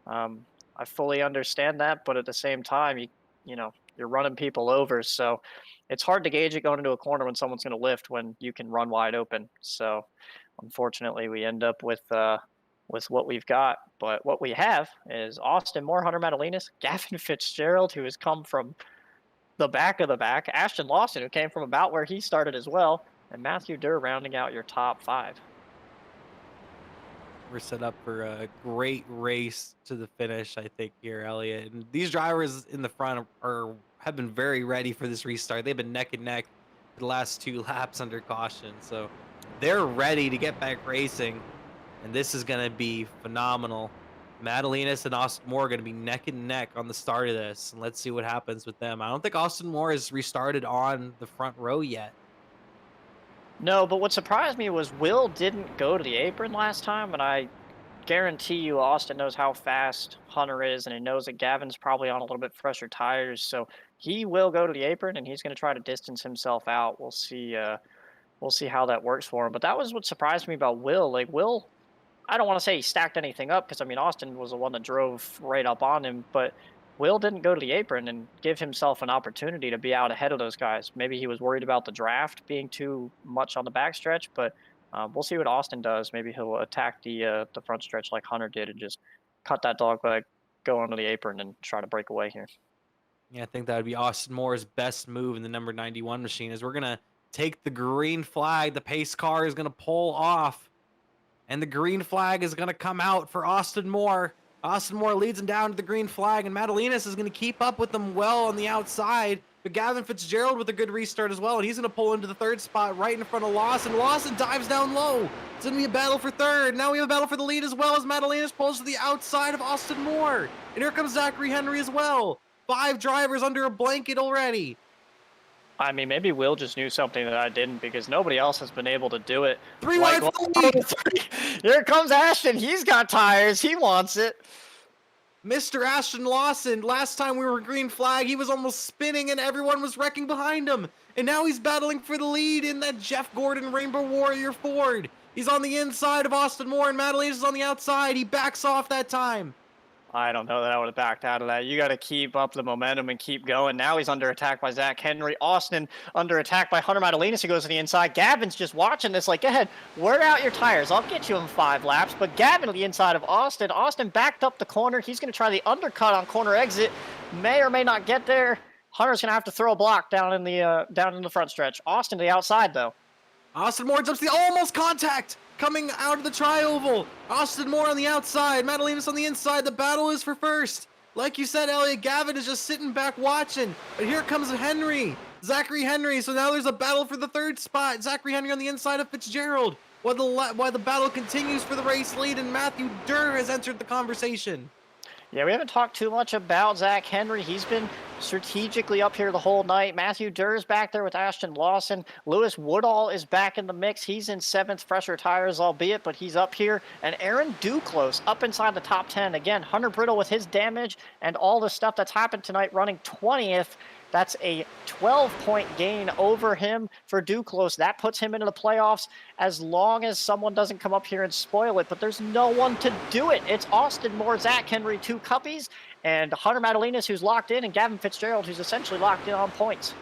[SPEAKER 3] I fully understand that. But at the same time, you're running people over. So it's hard to gauge it going into a corner when someone's going to lift when you can run wide open. So unfortunately, we end up with what we've got. But what we have is Austin Moore, Hunter Madalinas, Gavin Fitzgerald, who has come from the back of the back, Ashton Lawson, who came from about where he started as well, and Matthew Durr rounding out your top 5.
[SPEAKER 2] We're set up for a great race to the finish, I think, here, Elliot. And these drivers in the front have been very ready for this restart. They've been neck and neck for the last 2 laps under caution. So they're ready to get back racing, and this is going to be phenomenal. Madalinas and Austin Moore are going to be neck and neck on the start of this, and let's see what happens with them. I don't think Austin Moore has restarted on the front row yet.
[SPEAKER 3] No, but what surprised me was Will didn't go to the apron last time, and I guarantee you Austin knows how fast Hunter is, and he knows that Gavin's probably on a little bit fresher tires, so he will go to the apron, and he's going to try to distance himself out. We'll see how that works for him. But that was what surprised me about Will. Like, Will, I don't want to say he stacked anything up because, I mean, Austin was the one that drove right up on him, but Will didn't go to the apron and give himself an opportunity to be out ahead of those guys. Maybe he was worried about the draft being too much on the backstretch, but we'll see what Austin does. Maybe he'll attack the front stretch like Hunter did and just cut that dog leg, go onto the apron, and try to break away here.
[SPEAKER 2] Yeah, I think that would be Austin Moore's best move in the number 91 machine is we're going to take the green flag. The pace car is going to pull off, and the green flag is going to come out for Austin Moore. Austin Moore leads him down to the green flag, and Madalinas is going to keep up with them well on the outside. But Gavin Fitzgerald with a good restart as well, and he's going to pull into the third spot right in front of Lawson. Lawson dives down low. It's going to be a battle for third. Now we have a battle for the lead as well as Madalinas pulls to the outside of Austin Moore. And here comes Zachary Henry as well. 5 drivers under a blanket already.
[SPEAKER 3] I mean, maybe Will just knew something that I didn't because nobody else has been able to do it.
[SPEAKER 2] 3 wide for the lead.
[SPEAKER 3] Here comes Ashton. He's got tires. He wants it.
[SPEAKER 2] Mr. Ashton Lawson, last time we were green flag, he was almost spinning and everyone was wrecking behind him. And now he's battling for the lead in that Jeff Gordon Rainbow Warrior Ford. He's on the inside of Austin Moore and Madalinas is on the outside. He backs off that time.
[SPEAKER 3] I don't know that I would have backed out of that. You got to keep up the momentum and keep going. Now he's under attack by Zach Henry. Austin under attack by Hunter Madalinas, who goes to the inside. Gavin's just watching this like, go ahead, wear out your tires. I'll get you in 5 laps. But Gavin to the inside of Austin. Austin backed up the corner. He's going to try the undercut on corner exit. May or may not get there. Hunter's going to have to throw a block down in the front stretch. Austin to the outside, though.
[SPEAKER 2] Austin Moore jumps the almost contact coming out of the tri-oval. Austin Moore on the outside, Madalinas on the inside. The battle is for first. Like you said, Elliot, Gavin is just sitting back watching. But here comes Henry, Zachary Henry. So now there's a battle for the third spot. Zachary Henry on the inside of Fitzgerald. While the battle continues for the race lead, and Matthew Durr has entered the conversation.
[SPEAKER 3] Yeah, we haven't talked too much about Zach Henry. He's been strategically up here the whole night. Matthew Durr's back there with Ashton Lawson. Lewis Woodall is back in the mix. He's in 7th, fresher tires albeit, but he's up here. And Aaron Duclos up inside the top 10. Again, Hunter Brittle with his damage and all the stuff that's happened tonight running 20th. That's a 12-point gain over him for Duclos. That puts him into the playoffs as long as someone doesn't come up here and spoil it. But there's no one to do it. It's Austin Moore, Zach Henry, 2 cuppies, and Hunter Madalinas, who's locked in, and Gavin Fitzgerald, who's essentially locked in on points.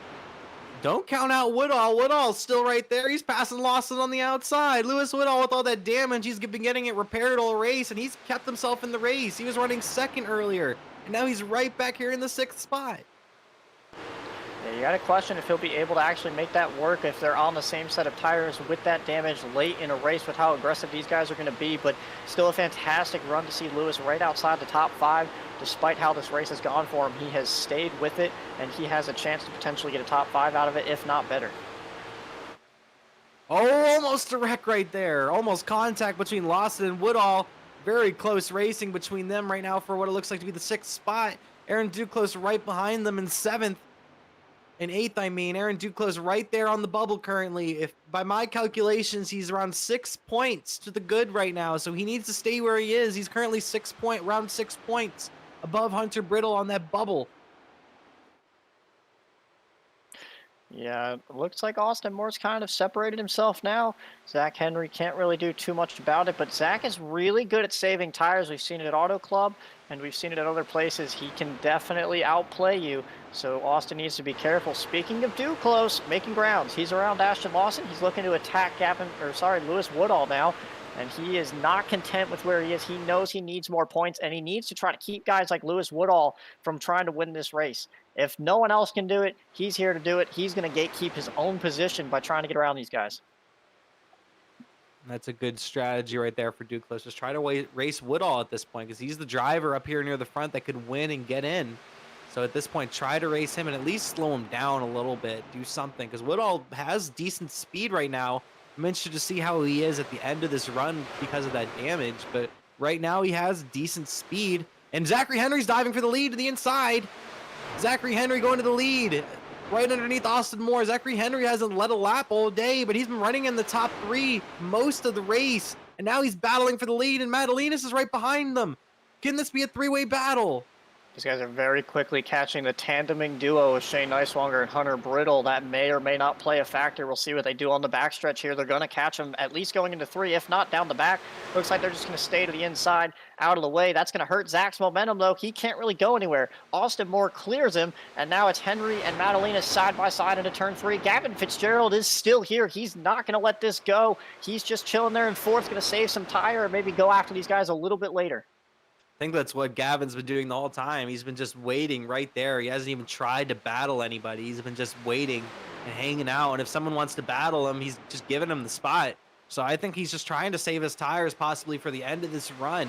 [SPEAKER 2] Don't count out Woodall. Woodall's still right there. He's passing Lawson on the outside. Lewis Woodall with all that damage. He's been getting it repaired all race, and he's kept himself in the race. He was running 2nd earlier, and now he's right back here in the 6th spot.
[SPEAKER 3] Yeah, you got to question if he'll be able to actually make that work if they're on the same set of tires with that damage late in a race with how aggressive these guys are going to be. But still a fantastic run to see Lewis right outside the top 5. Despite how this race has gone for him, he has stayed with it, and he has a chance to potentially get a top 5 out of it, if not better.
[SPEAKER 2] Oh, almost a wreck right there. Almost contact between Lawson and Woodall. Very close racing between them right now for what it looks like to be the 6th spot. Aaron Duclos right behind them in 7th. In 8th, I mean. Aaron Duclos right there on the bubble currently. If by my calculations, he's around 6 points to the good right now. So he needs to stay where he is. He's currently around 6 points above Hunter Brittle on that bubble.
[SPEAKER 3] Yeah, it looks like Austin Moore's kind of separated himself now. Zach Henry can't really do too much about it, but Zach is really good at saving tires. We've seen it at Auto Club, and we've seen it at other places. He can definitely outplay you, so Austin needs to be careful. Speaking of Duclos, making grounds. He's around Ashton Lawson. He's looking to attack Lewis Woodall now, and he is not content with where he is. He knows he needs more points, and he needs to try to keep guys like Lewis Woodall from trying to win this race. If no one else can do it, he's here to do it. He's going to gatekeep his own position by trying to get around these guys.
[SPEAKER 2] That's a good strategy right there for Duclos. Just try to race Woodall at this point because he's the driver up here near the front that could win and get in. So at this point, try to race him and at least slow him down a little bit. Do something because Woodall has decent speed right now. I'm interested to see how he is at the end of this run because of that damage. But right now, he has decent speed. And Zachary Henry's diving for the lead to the inside. Zachary Henry going to the lead right underneath Austin Moore. Zachary Henry hasn't led a lap all day, but he's been running in the top 3 most of the race. And now he's battling for the lead, and Madalinas is right behind them. Can this be a 3-way battle?
[SPEAKER 3] These guys are very quickly catching the tandeming duo of Shane Neiswanger and Hunter Brittle. That may or may not play a factor. We'll see what they do on the backstretch here. They're going to catch them at least going into 3, if not down the back. Looks like they're just going to stay to the inside, out of the way. That's going to hurt Zach's momentum, though. He can't really go anywhere. Austin Moore clears him, and now it's Henry and Madalinas side by side into turn 3. Gavin Fitzgerald is still here. He's not going to let this go. He's just chilling there in 4th, going to save some tire or maybe go after these guys a little bit later.
[SPEAKER 2] think that's what Gavin's been doing the whole time. He's been just waiting right there. He hasn't even tried to battle anybody. He's been just waiting and hanging out. And if someone wants to battle him, he's just giving him the spot. So I think he's just trying to save his tires possibly for the end of this run.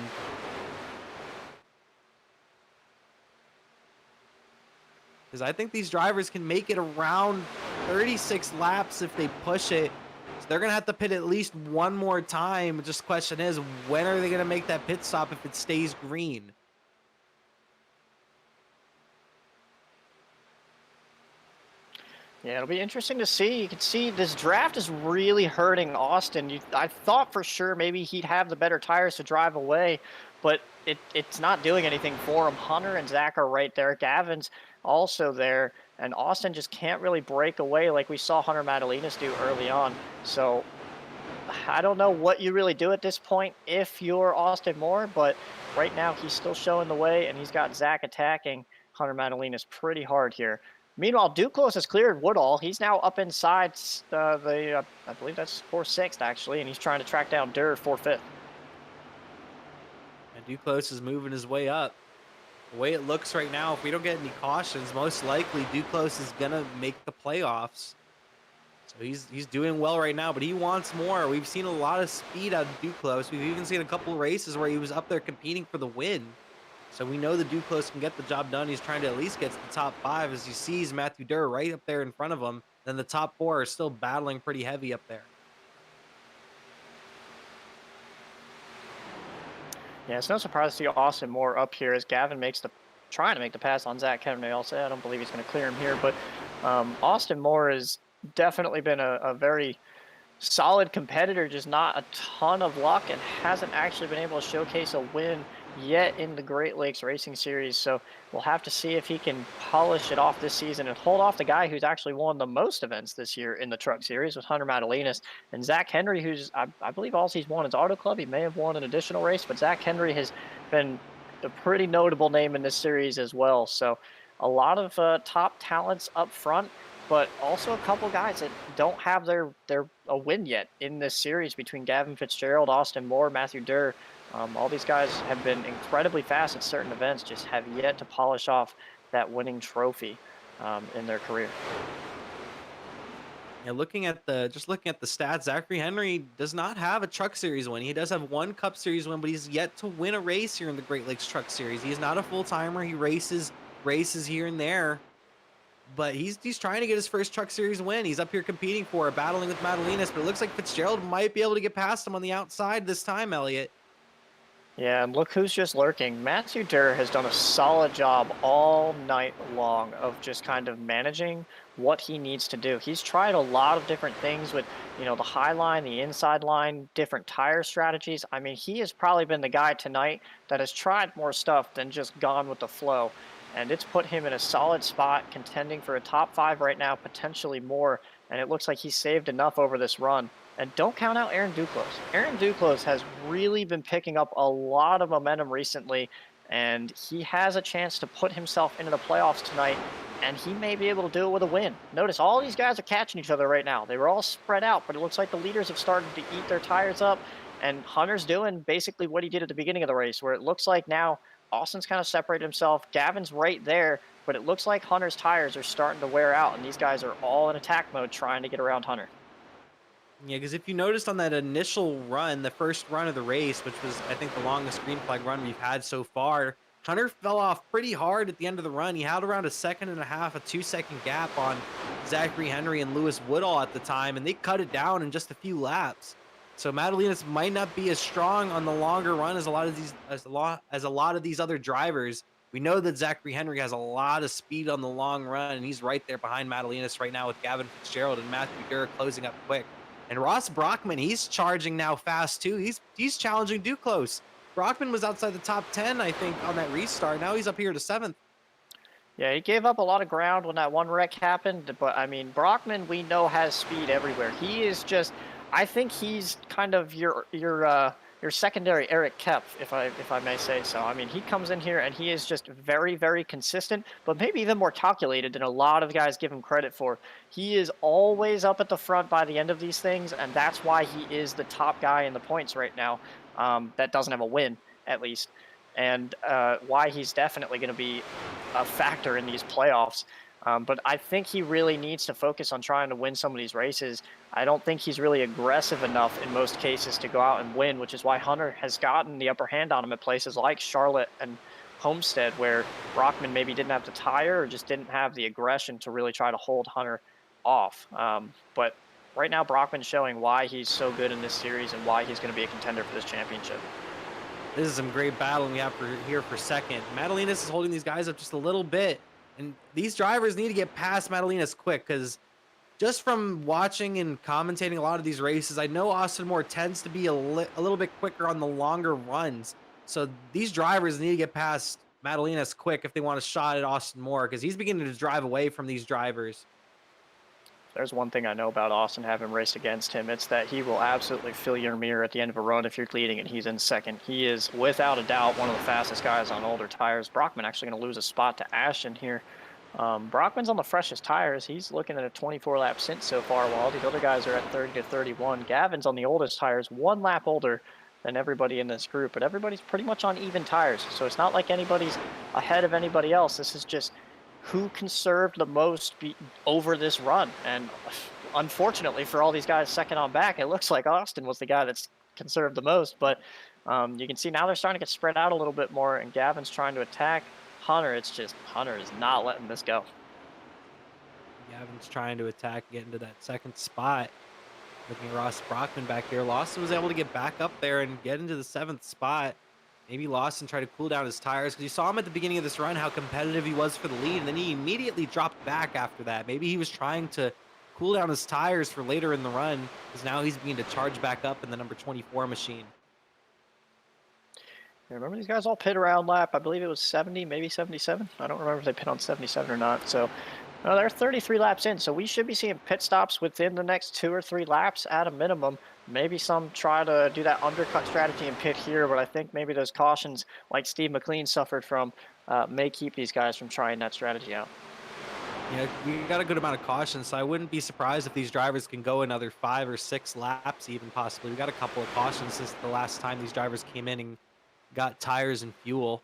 [SPEAKER 2] Because I think these drivers can make it around 36 laps if they push it. So they're going to have to pit at least one more time. Just the question is, when are they going to make that pit stop if it stays green?
[SPEAKER 3] Yeah, it'll be interesting to see. You can see this draft is really hurting Austin. I thought for sure maybe he'd have the better tires to drive away, but it's not doing anything for him. Hunter and Zach are right there. Gavin's also there, and Austin just can't really break away like we saw Hunter Madalinas do early on. So I don't know what you really do at this point if you're Austin Moore, but right now he's still showing the way, and he's got Zach attacking Hunter Madalinas pretty hard here. Meanwhile, Duclos has cleared Woodall. He's now up inside I believe that's 4-6th actually, and he's trying to track down Durr 4-5th.
[SPEAKER 2] And Duclos is moving his way up. The way it looks right now, if we don't get any cautions, most likely Duclos is going to make the playoffs. So he's doing well right now, but he wants more. We've seen a lot of speed out of Duclos. We've even seen a couple of races where he was up there competing for the win. So we know that Duclos can get the job done. He's trying to at least get to the top 5 as he sees Matthew Durr right up there in front of him. Then the top 4 are still battling pretty heavy up there.
[SPEAKER 3] Yeah, it's no surprise to see Austin Moore up here as Gavin trying to make the pass on Zach Henry. I'll say I don't believe he's going to clear him here, but Austin Moore has definitely been a very solid competitor, just not a ton of luck, and hasn't actually been able to showcase a win yet in the Great Lakes Racing Series. So we'll have to see if he can polish it off this season and hold off the guy who's actually won the most events this year in the Truck Series with Hunter Madalinas, and Zach Henry, who's I believe all he's won is Auto Club. He may have won an additional race, but Zach Henry has been a pretty notable name in this series as well. So a lot of top talents up front, but also a couple guys that don't have their a win yet in this series between Gavin Fitzgerald, Austin Moore, Matthew Durr. All these guys have been incredibly fast at certain events, just have yet to polish off that winning trophy in their career.
[SPEAKER 2] Yeah, looking at the stats, Zachary Henry does not have a Truck Series win. He does have one Cup Series win, but he's yet to win a race here in the Great Lakes Truck Series. He's not a full-timer. He races here and there, but he's trying to get his first Truck Series win. He's up here competing for it, battling with Madalinas, but it looks like Fitzgerald might be able to get past him on the outside this time, Elliot.
[SPEAKER 3] Yeah, and look who's just lurking. Matthew Durr has done a solid job all night long of just kind of managing what he needs to do. He's tried a lot of different things with, the high line, the inside line, different tire strategies. I mean, he has probably been the guy tonight that has tried more stuff than just gone with the flow. And it's put him in a solid spot, contending for a top 5 right now, potentially more. And it looks like he's saved enough over this run. And don't count out Aaron Duclos. Aaron Duclos has really been picking up a lot of momentum recently, and he has a chance to put himself into the playoffs tonight, and he may be able to do it with a win. Notice all these guys are catching each other right now. They were all spread out, but it looks like the leaders have started to eat their tires up, and Hunter's doing basically what he did at the beginning of the race, where it looks like now Austin's kind of separated himself. Gavin's right there, but it looks like Hunter's tires are starting to wear out, and these guys are all in attack mode trying to get around Hunter.
[SPEAKER 2] Yeah, because if you noticed on that initial run, the first run of the race, which was, I think, the longest green flag run we've had so far, Hunter fell off pretty hard at the end of the run. He had around a 1.5 seconds, a 2-second gap on Zachary Henry and Lewis Woodall at the time, and they cut it down in just a few laps. So Madalinas might not be as strong on the longer run as a lot of these other drivers. We know that Zachary Henry has a lot of speed on the long run, and he's right there behind Madalinas right now with Gavin Fitzgerald and Matthew Durr closing up quick. And Ross Brockman, he's charging now fast too. He's challenging Duclos. Brockman was outside the top 10, I think, on that restart. Now he's up here to 7th.
[SPEAKER 3] Yeah, he gave up a lot of ground when that one wreck happened, but I mean, Brockman we know has speed everywhere. He is just, I think he's kind of your secondary Eric Kepf, if I may say so. I mean, he comes in here and he is just very, very consistent, but maybe even more calculated than a lot of guys give him credit for. He is always up at the front by the end of these things, and that's why he is the top guy in the points right now. That doesn't have a win, at least. and why he's definitely going to be a factor in these playoffs. But I think he really needs to focus on trying to win some of these races. I don't think he's really aggressive enough in most cases to go out and win, which is why Hunter has gotten the upper hand on him at places like Charlotte and Homestead, where Brockman maybe didn't have the tire or just didn't have the aggression to really try to hold Hunter off. But right now, Brockman's showing why he's so good in this series and why he's going to be a contender for this championship.
[SPEAKER 2] This is some great battling we have here for second. Madalinas is holding these guys up just a little bit. And these drivers need to get past Madalinas quick, because just from watching and commentating a lot of these races, I know Austin Moore tends to be a little bit quicker on the longer runs. So these drivers need to get past Madalinas quick if they want a shot at Austin Moore, because he's beginning to drive away from these drivers.
[SPEAKER 3] There's one thing I know about Austin, having raced against him. It's that he will absolutely fill your mirror at the end of a run if you're leading and he's in second. He is, without a doubt, one of the fastest guys on older tires. Brockman actually going to lose a spot to Ashton here. Brockman's on the freshest tires. He's looking at a 24-lap stint so far, while all these other guys are at 30 to 31. Gavin's on the oldest tires, 1 lap older than everybody in this group, but everybody's pretty much on even tires. So it's not like anybody's ahead of anybody else. This is just who conserved the most over this run. And unfortunately for all these guys second on back, it looks like Austin was the guy that's conserved the most. But you can see now they're starting to get spread out a little bit more, and Gavin's trying to attack Hunter. It's just Hunter is not letting this go.
[SPEAKER 2] Gavin's trying to attack, get into that second spot. Looking at Ross Brockman back here. Lawson was able to get back up there and get into the 7th spot. Maybe Lawson tried to cool down his tires, because you saw him at the beginning of this run, how competitive he was for the lead, and then he immediately dropped back after that. Maybe he was trying to cool down his tires for later in the run, because now he's beginning to charge back up in the number 24 machine.
[SPEAKER 3] Yeah, remember these guys all pit around lap, I believe it was 70, maybe 77. I don't remember if they pit on 77 or not. So they're 33 laps in, so we should be seeing pit stops within the next 2 or 3 laps at a minimum. Maybe some try to do that undercut strategy and pit here, but I think maybe those cautions, like Steve Mclean suffered from, may keep these guys from trying that strategy out.
[SPEAKER 2] Yeah, we got a good amount of caution, so I wouldn't be surprised if these drivers can go another 5 or 6 laps even possibly. We got a couple of cautions since the last time these drivers came in and got tires and fuel.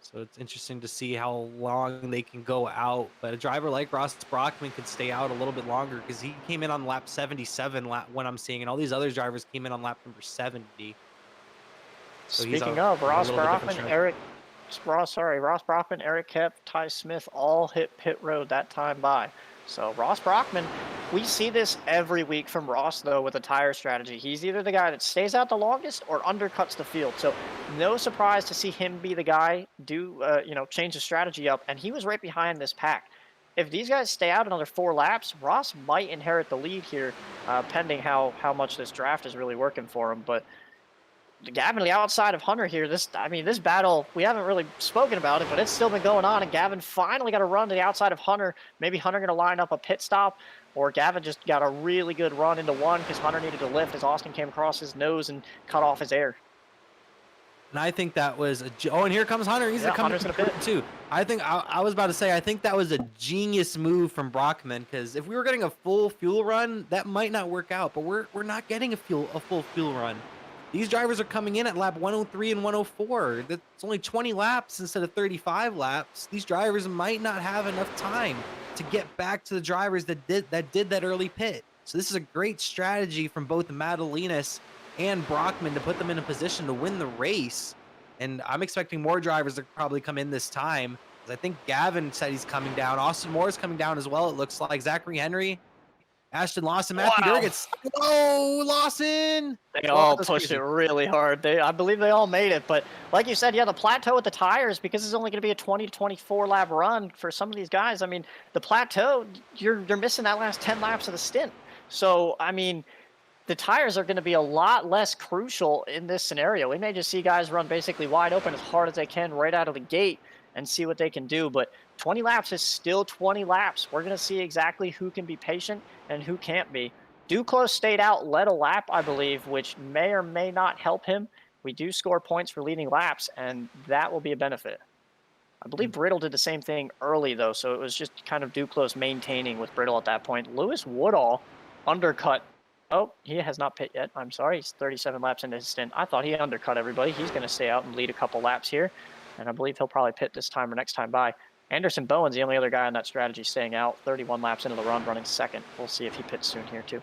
[SPEAKER 2] So it's interesting to see how long they can go out. But a driver like Ross Brockman could stay out a little bit longer, because he came in on lap 77 when I'm seeing, and all these other drivers came in on lap number 70. So
[SPEAKER 3] Speaking of, Ross Brockman, Eric Kep, Ty Smith all hit pit road that time by. So Ross Brockman, we see this every week from Ross, though, with a tire strategy. He's either the guy that stays out the longest or undercuts the field. So no surprise to see him be the guy change the strategy up. And he was right behind this pack. If these guys stay out another 4 laps, Ross might inherit the lead here, pending how much this draft is really working for him. But Gavin, outside of Hunter here, this battle, we haven't really spoken about it, but it's still been going on, and Gavin finally got a run to the outside of Hunter. Maybe Hunter going to line up a pit stop, or Gavin just got a really good run into one because Hunter needed to lift as Austin came across his nose and cut off his air.
[SPEAKER 2] And I think that was and here comes Hunter. He's coming to pit too. I think I was about to say, I think that was a genius move from Brockman, because if we were getting a full fuel run, that might not work out, but we're not getting a full fuel run. These drivers are coming in at lap 103 and 104. That's only 20 laps instead of 35 laps. These drivers might not have enough time to get back to the drivers that did that early pit. So this is a great strategy from both Madalinas and Brockman to put them in a position to win the race. And I'm expecting more drivers to probably come in this time, because I think Gavin said he's coming down. Austin Moore is coming down as well, it looks like. Zachary Henry, Ashton Lawson, Matthew Durgett. Whoa, Lawson!
[SPEAKER 3] They all pushed it really hard. I believe they all made it. But like you said, yeah, the plateau with the tires, because it's only going to be a 20 to 24 lap run for some of these guys. I mean, the plateau, you're missing that last 10 laps of the stint. So, I mean, the tires are going to be a lot less crucial in this scenario. We may just see guys run basically wide open as hard as they can right out of the gate and see what they can do. But 20 laps is still 20 laps. We're going to see exactly who can be patient and who can't be. Duclos stayed out, led a lap, I believe, which may or may not help him. We do score points for leading laps, and that will be a benefit. I believe Brittle did the same thing early, though, so it was just kind of Duclos maintaining with Brittle at that point. Lewis Woodall undercut Oh, he has not pit yet. I'm sorry. He's 37 laps into his stint. I thought he undercut everybody. He's going to stay out and lead a couple laps here. And I believe he'll probably pit this time or next time by. Anderson Bowen's the only other guy on that strategy staying out. 31 laps into the run, running second. We'll see if he pits soon here, too.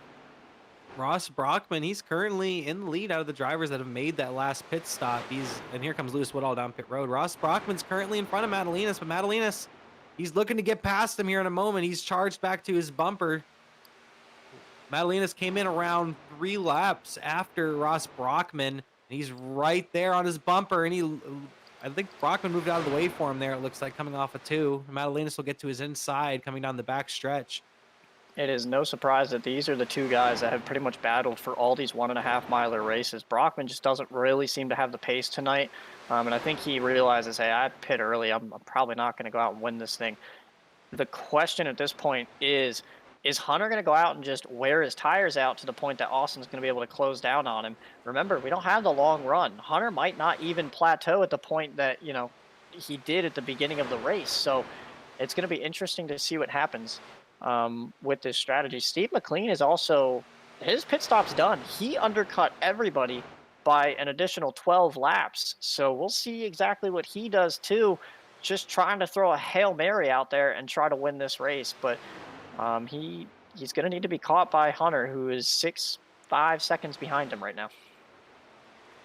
[SPEAKER 2] Ross Brockman, he's currently in the lead out of the drivers that have made that last pit stop. And here comes Lewis Woodall down pit road. Ross Brockman's currently in front of Madalinas, but Madalinas, he's looking to get past him here in a moment. He's charged back to his bumper. Madalinas came in around 3 laps after Ross Brockman, and he's right there on his bumper, and I think Brockman moved out of the way for him there, it looks like, coming off of 2. Madalinas will get to his inside coming down the back stretch.
[SPEAKER 3] It is no surprise that these are the two guys that have pretty much battled for all these 1.5-miler races. Brockman just doesn't really seem to have the pace tonight, and I think he realizes, hey, I pit early. I'm probably not going to go out and win this thing. The question at this point is Hunter going to go out and just wear his tires out to the point that Austin's going to be able to close down on him? Remember, we don't have the long run. Hunter might not even plateau at the point that, you know, he did at the beginning of the race. So it's going to be interesting to see what happens with this strategy. Steve Mclean is also, his pit stop's done. He undercut everybody by an additional 12 laps. So we'll see exactly what he does too. Just trying to throw a Hail Mary out there and try to win this race. But he's going to need to be caught by Hunter, who is 5 seconds behind him right now.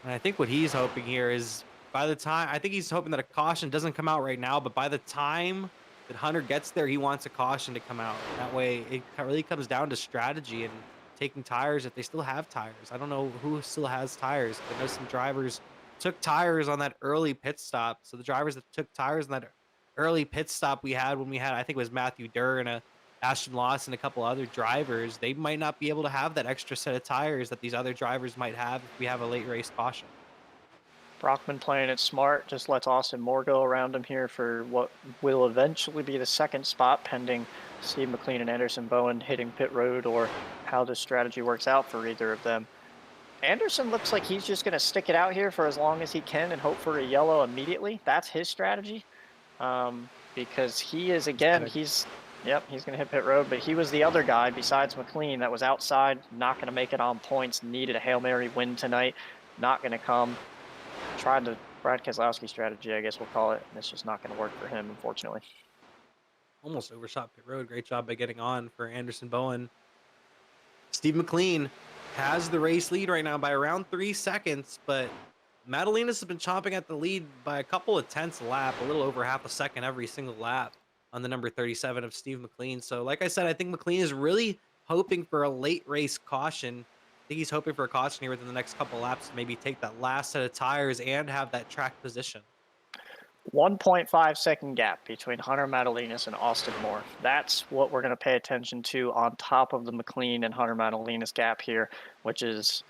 [SPEAKER 2] And I think what he's hoping here is by the time, I think he's hoping that a caution doesn't come out right now, but by the time that Hunter gets there, he wants a caution to come out. That way it really comes down to strategy and taking tires if they still have tires. I don't know who still has tires. I know some drivers took tires on that early pit stop. So the drivers that took tires on that early pit stop we had when we had, I think it was Matthew Durr and Ashton Loss and a couple other drivers, they might not be able to have that extra set of tires that these other drivers might have if we have a late race caution.
[SPEAKER 3] Brockman playing it smart, just lets Austin Moore go around him here for what will eventually be the second spot, pending Steve Mclean and Anderson Bowen hitting pit road or how this strategy works out for either of them. Anderson looks like he's just going to stick it out here for as long as he can and hope for a yellow immediately. That's his strategy, because he is, again, he's going to hit pit road, but he was the other guy besides Mclean that was outside, not going to make it on points, needed a Hail Mary win tonight, not going to come. Tried the Brad Keselowski strategy, I guess we'll call it, and it's just not going to work for him, unfortunately.
[SPEAKER 2] Almost overshot pit road. Great job by getting on for Anderson Bowen. Steve Mclean has the race lead right now by around 3 seconds, but Madalinas has been chomping at the lead by a couple of tenths a lap, a little over half a second every single lap on the number 37 of Steve Mclean. So like I said, I think Mclean is really hoping for a late race caution. I think he's hoping for a caution here within the next couple laps to maybe take that last set of tires and have that track position.
[SPEAKER 3] 1.5 second gap between Hunter Madalinas and Austin Moore. That's what we're going to pay attention to on top of the Mclean and Hunter Madalinas gap here, which is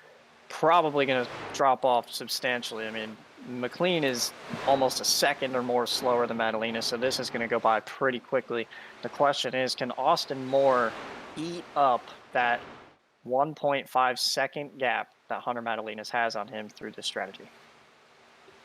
[SPEAKER 3] probably going to drop off substantially. I mean, Mclean is almost a second or more slower than Madalinas, so this is going to go by pretty quickly. The question is, can Austin Moore eat up that 1.5 second gap that Hunter Madalinas has on him through this strategy?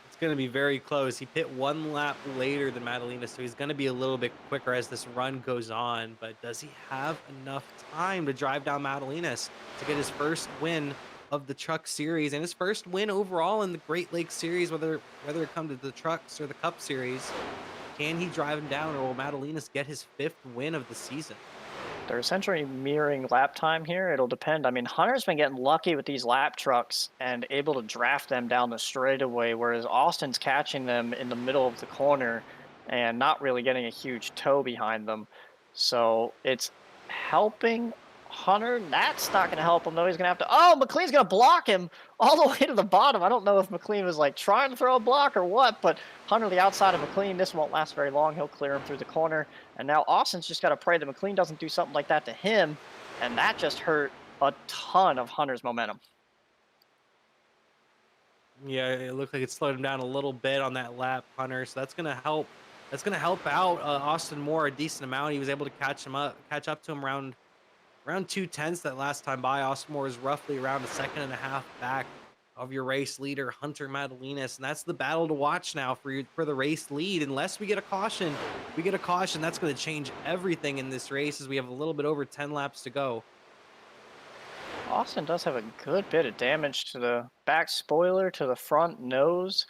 [SPEAKER 2] It's going to be very close. He pit 1 lap later than Madalinas, so he's going to be a little bit quicker as this run goes on. But does he have enough time to drive down Madalinas to get his first win of the Truck Series and his first win overall in the Great Lakes Series, whether it comes to the Trucks or the Cup Series? Can he drive him down, or will Madalinas get his 5th win of the season?
[SPEAKER 3] They're essentially mirroring lap time here. It'll depend. I mean, Hunter's been getting lucky with these lap trucks and able to draft them down the straightaway, whereas Austin's catching them in the middle of the corner and not really getting a huge tow behind them. So it's helping Hunter. That's not going to help him, though. He's going to have to... Oh, McLean's going to block him all the way to the bottom. I don't know if McLean was, like, trying to throw a block or what, but Hunter the outside of McLean. This won't last very long. He'll clear him through the corner. And now Austin's just got to pray that McLean doesn't do something like that to him, and that just hurt a ton of Hunter's momentum.
[SPEAKER 2] Yeah, it looked like it slowed him down a little bit on that lap, Hunter. So that's gonna help. That's gonna help out Austin Moore a decent amount. He was able to catch up to him around 2/10 that last time by. Austin Moore is roughly around a second and a half back of your race leader, Hunter Madalinas, and that's the battle to watch now for the race lead. Unless we get a caution, that's going to change everything in this race as we have a little bit over 10 laps to go.
[SPEAKER 3] Austin does have a good bit of damage to the back spoiler, to the front nose.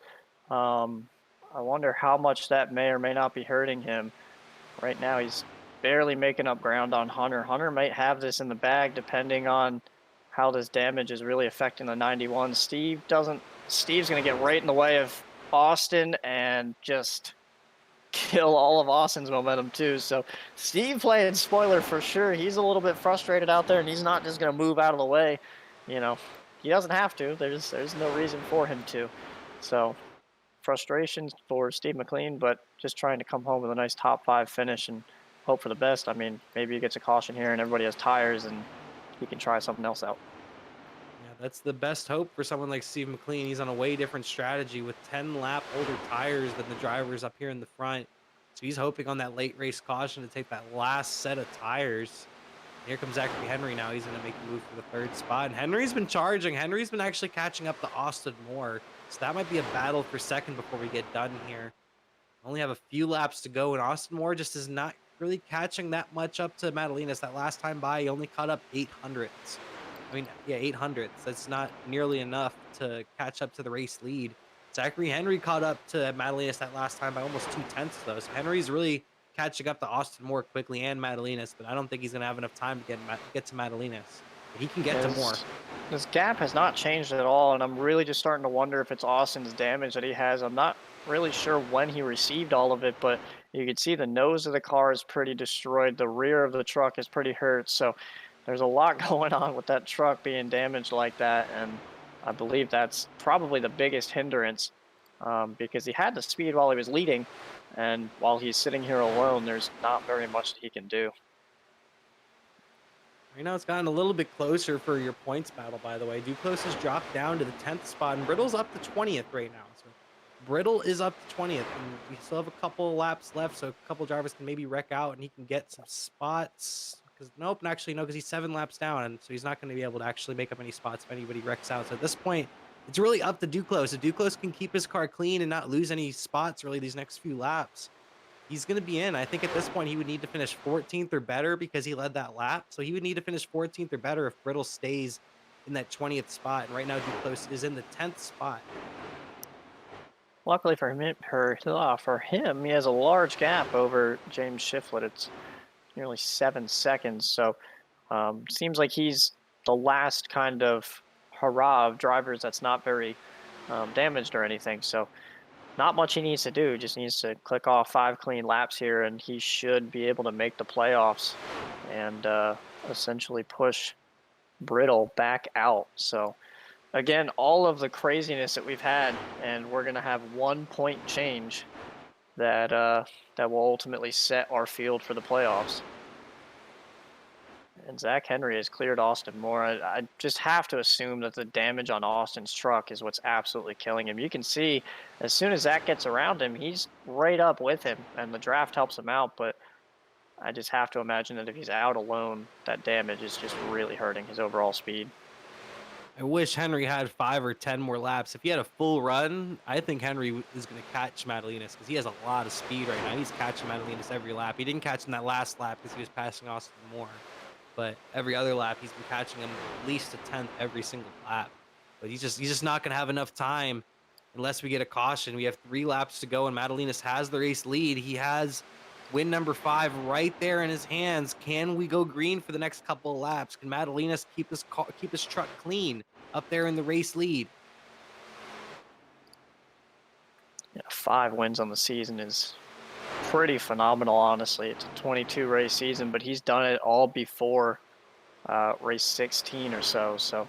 [SPEAKER 3] Um, I wonder how much that may or may not be hurting him. Right now, he's barely making up ground on Hunter. Hunter might have this in the bag depending on how this damage is really affecting the 91. Steve doesn't. Steve's going to get right in the way of Austin and just kill all of Austin's momentum too. So Steve playing spoiler for sure. He's a little bit frustrated out there, and he's not just going to move out of the way. You know, he doesn't have to. There's no reason for him to. So frustration for Steve Mclean, but just trying to come home with a nice top 5 finish and hope for the best. I mean, maybe he gets a caution here and everybody has tires and he can try something else out.
[SPEAKER 2] Yeah, that's the best hope for someone like Steve McLean. He's on a way different strategy with 10 lap older tires than the drivers up here in the front. So he's hoping on that late race caution to take that last set of tires. Here comes Zachary Henry now. He's going to make the move for the 3rd spot. And Henry's been charging. Henry's been actually catching up to Austin Moore. So that might be a battle for 2nd before we get done here. Only have a few laps to go, and Austin Moore just is not really catching that much up to Madalinas. That last time by, he only caught up 800s. I mean, yeah, 800s. That's not nearly enough to catch up to the race lead. Zachary Henry caught up to Madalinas that last time by almost 2/10 though. So Henry's really catching up to Austin Moore quickly and Madalinas, but I don't think he's going to have enough time to get to Madalinas. But he can get to Moore.
[SPEAKER 3] This gap has not changed at all, and I'm really just starting to wonder if it's Austin's damage that he has. I'm not really sure when he received all of it, but you can see the nose of the car is pretty destroyed. The rear of the truck is pretty hurt. So there's a lot going on with that truck being damaged like that, and I believe that's probably the biggest hindrance because he had the speed while he was leading, and while he's sitting here alone, there's not very much that he can do.
[SPEAKER 2] Right now, it's gotten a little bit closer for your points battle, by the way. Duclos has dropped down to the 10th spot, and Brittle's up to 20th right now. So Brittle is up to 20th, and we still have a couple laps left, so a couple drivers can maybe wreck out, and he can get some spots. Nope, actually, no, because he's 7 laps down, and so he's not going to be able to actually make up any spots if anybody wrecks out. So at this point, it's really up to Duclos. If Duclos can keep his car clean and not lose any spots really these next few laps, he's going to be in. I think at this point, he would need to finish 14th or better because he led that lap. So he would need to finish 14th or better if Brittle stays in that 20th spot. And right now, Duclos is in the 10th spot.
[SPEAKER 3] Luckily for him, he has a large gap over James Shiflett. It's nearly 7 seconds. So seems like he's the last kind of hurrah of drivers that's not very damaged or anything. So not much he needs to do. Just needs to click off 5 clean laps here, and he should be able to make the playoffs and essentially push Brittle back out. So again, all of the craziness that we've had, and we're going to have 1 point change that that will ultimately set our field for the playoffs. And Zach Henry has cleared Austin Moore. I just have to assume that the damage on Austin's truck is what's absolutely killing him. You can see as soon as Zach gets around him, he's right up with him, and the draft helps him out. But I just have to imagine that if he's out alone, that damage is just really hurting his overall speed.
[SPEAKER 2] I wish Henry had 5 or 10 more laps. If he had a full run, I think Henry is going to catch Madalinas because he has a lot of speed right now. He's catching Madalinas every lap. He didn't catch him that last lap because he was passing Austin Moore. But every other lap, he's been catching him at least a 10th every single lap. But he's just not going to have enough time unless we get a caution. We have 3 laps to go, and Madalinas has the race lead. He has win number 5 right there in his hands. Can we go green for the next couple of laps? Can Madalinas keep his truck clean up there in the race lead?
[SPEAKER 3] Yeah, 5 wins on the season is pretty phenomenal, honestly. It's a 22 race season, but he's done it all before race 16 or so. So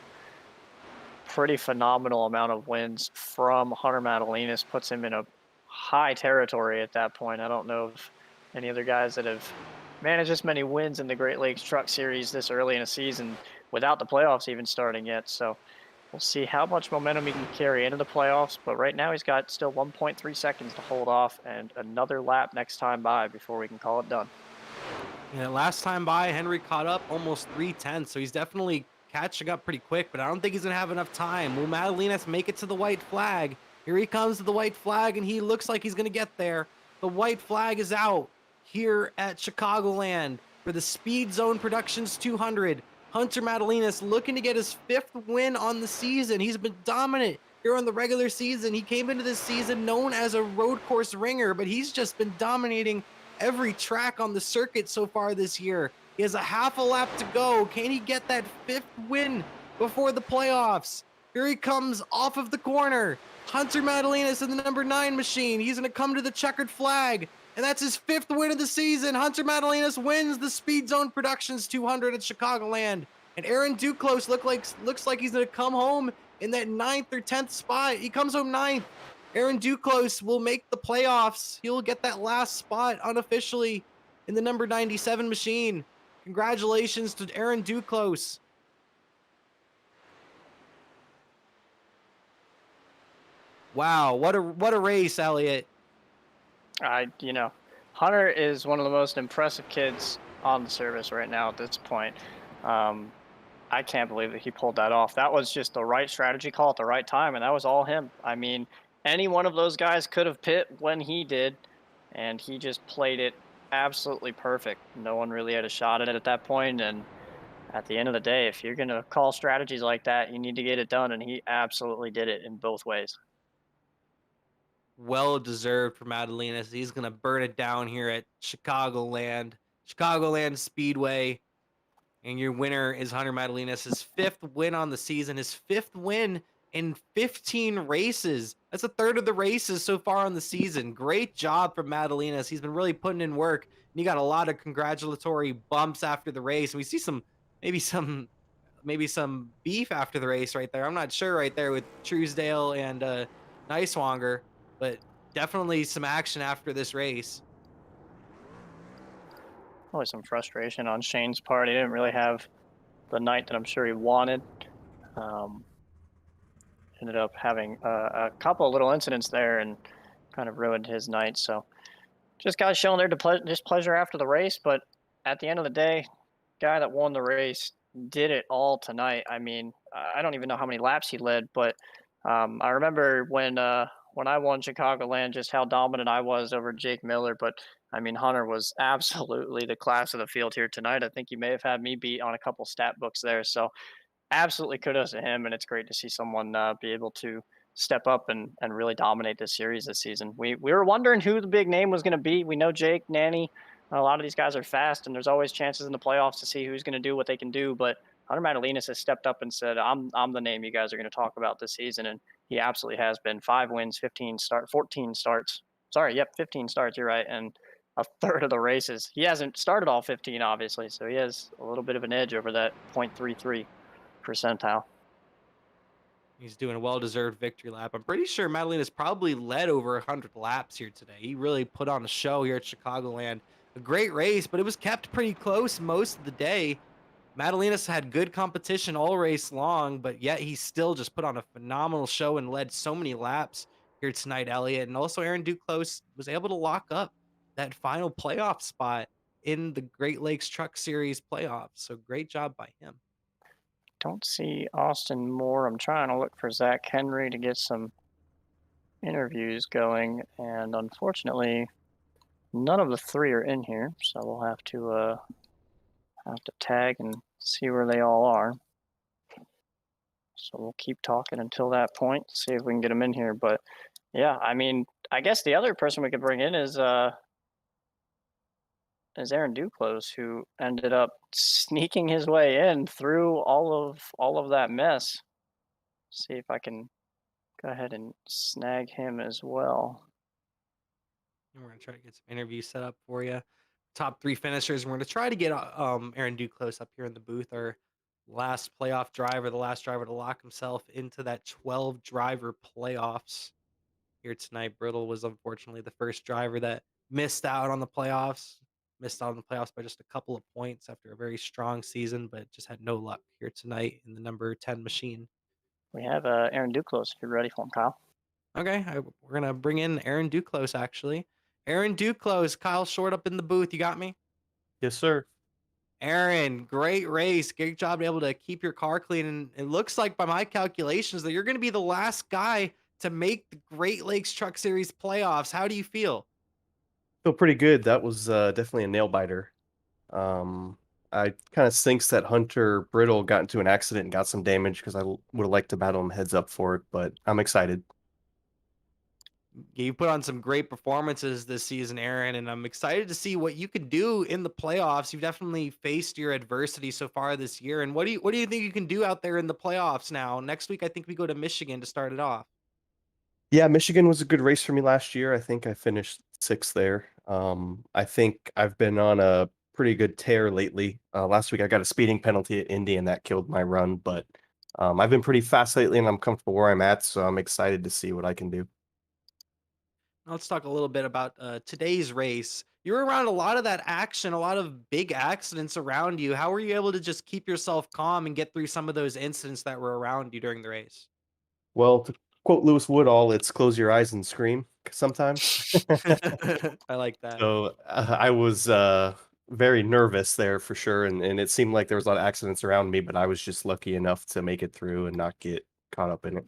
[SPEAKER 3] pretty phenomenal amount of wins from Hunter Madalinas, puts him in a high territory at that point. I don't know of any other guys that have managed this many wins in the Great Lakes Truck Series this early in a season without the playoffs even starting yet. So we'll see how much momentum he can carry into the playoffs, but right now he's got still 1.3 seconds to hold off and another lap next time by before we can call it done.
[SPEAKER 2] Yeah, last time by, Henry caught up almost 3/10, so he's definitely catching up pretty quick, but I don't think he's going to have enough time. Will Madalinas make it to the white flag? Here he comes to the white flag, and he looks like he's going to get there. The white flag is out here at Chicagoland for the Speed Zone Productions 200. Hunter Madalinas looking to get his 5th win on the season. He's been dominant here on the regular season. He came into this season known as a road course ringer, but he's just been dominating every track on the circuit so far this year. He has a half a lap to go. Can he get that 5th win before the playoffs? Here he comes off of the corner. Hunter Madalinas in the number 9 machine. He's going to come to the checkered flag. And that's his 5th win of the season. Hunter Madalinas wins the Speed Zone Productions 200 at Chicagoland. And Aaron Duclos looks like he's going to come home in that 9th or 10th spot. He comes home 9th. Aaron Duclos will make the playoffs. He'll get that last spot unofficially in the number 97 machine. Congratulations to Aaron Duclos. Wow, what a race, Elliot.
[SPEAKER 3] Hunter is one of the most impressive kids on the service right now at this point. I can't believe that he pulled that off. That was just the right strategy call at the right time, and that was all him. I mean, any one of those guys could have pit when he did, and he just played it absolutely perfect. No one really had a shot at it at that point, and at the end of the day, if you're going to call strategies like that, you need to get it done, and he absolutely did it in both ways.
[SPEAKER 2] Well deserved for Madalinas. He's going to burn it down here at Chicagoland Speedway. And your winner is Hunter Madalinas, his 5th win on the season, his 5th win in 15 races. That's a third of the races so far on the season. Great job from Madalinas. He's been really putting in work. And he got a lot of congratulatory bumps after the race. And we see maybe some beef after the race right there. I'm not sure right there with Truesdale and Niswanger, but definitely some action after this race.
[SPEAKER 3] Probably some frustration on Shane's part. He didn't really have the night that I'm sure he wanted. Ended up having a couple of little incidents there and kind of ruined his night. So just guys showing their displeasure after the race. But at the end of the day, guy that won the race did it all tonight. I mean, I don't even know how many laps he led, but I remember when I won Chicagoland, just how dominant I was over Jake Miller. But I mean, Hunter was absolutely the class of the field here tonight. I think he may have had me beat on a couple stat books there. So absolutely kudos to him. And it's great to see someone be able to step up and really dominate this series this season. We were wondering who the big name was going to be. We know Jake, Nanny, a lot of these guys are fast, and there's always chances in the playoffs to see who's going to do what they can do. But Hunter Madalinas has stepped up and said, I'm the name you guys are going to talk about this season. And he absolutely has been. 5 wins, 14 starts. Sorry, yep, 15 starts, you're right. And a third of the races. He hasn't started all 15, obviously, so he has a little bit of an edge over that 0.33 percentile.
[SPEAKER 2] He's doing a well-deserved victory lap. I'm pretty sure Madalinas probably led over 100 laps here today. He really put on a show here at Chicagoland. A great race, but it was kept pretty close most of the day. Madalinas had good competition all race long, but yet he still just put on a phenomenal show and led so many laps here tonight, Elliot. And also Aaron Duclos was able to lock up that final playoff spot in the Great Lakes Truck Series playoffs. So great job by him.
[SPEAKER 3] Don't see Austin Moore. I'm trying to look for Zach Henry to get some interviews going, and unfortunately, none of the 3 are in here. So we'll have to tag and see where they all are. So we'll keep talking until that point, see if we can get them in here. But yeah, I mean, I guess the other person we could bring in is Aaron Duclos, who ended up sneaking his way in through all of that mess. See if I can go ahead and snag him as well.
[SPEAKER 2] And we're going to try to get some interviews set up for you. Top 3 finishers. We're going to try to get Aaron Duclos up here in the booth, our last playoff driver, the last driver to lock himself into that 12-driver playoffs here tonight. Brittle was unfortunately the first driver that missed out on the playoffs. Missed out on the playoffs by just a couple of points after a very strong season, but just had no luck here tonight in the number 10 machine.
[SPEAKER 3] We have Aaron Duclos if you're ready for him, Kyle.
[SPEAKER 2] Okay, we're going to bring in Aaron Duclos, actually. Aaron Duclos, Kyle Short up in the booth. You got me?
[SPEAKER 4] Yes, sir.
[SPEAKER 2] Aaron, great race. Great job able to keep your car clean. And it looks like by my calculations that you're going to be the last guy to make the Great Lakes Truck Series playoffs. How do you feel?
[SPEAKER 4] Feel pretty good. That was definitely a nail biter. I kind of stinks that Hunter Brittle got into an accident and got some damage because I would have liked to battle him heads up for it, but I'm excited.
[SPEAKER 2] You put on some great performances this season, Aaron, and I'm excited to see what you could do in the playoffs. You've definitely faced your adversity so far this year, and what do you think you can do out there in the playoffs now? Next week, I think we go to Michigan to start it off.
[SPEAKER 4] Yeah, Michigan was a good race for me last year. I think I finished sixth there. I think I've been on a pretty good tear lately. Last week I got a speeding penalty at Indy and that killed my run, but I've been pretty fast lately and I'm comfortable where I'm at, so I'm excited to see what I can do.
[SPEAKER 2] Let's talk a little bit about today's race. You're around a lot of that action, a lot of big accidents around you. How were you able to just keep yourself calm and get through some of those incidents that were around you during the race?
[SPEAKER 4] Well, to quote Lewis Woodall, it's close your eyes and scream sometimes.
[SPEAKER 2] I like that.
[SPEAKER 4] So I was very nervous there for sure, and it seemed like there was a lot of accidents around me, but I was just lucky enough to make it through and not get caught up in it.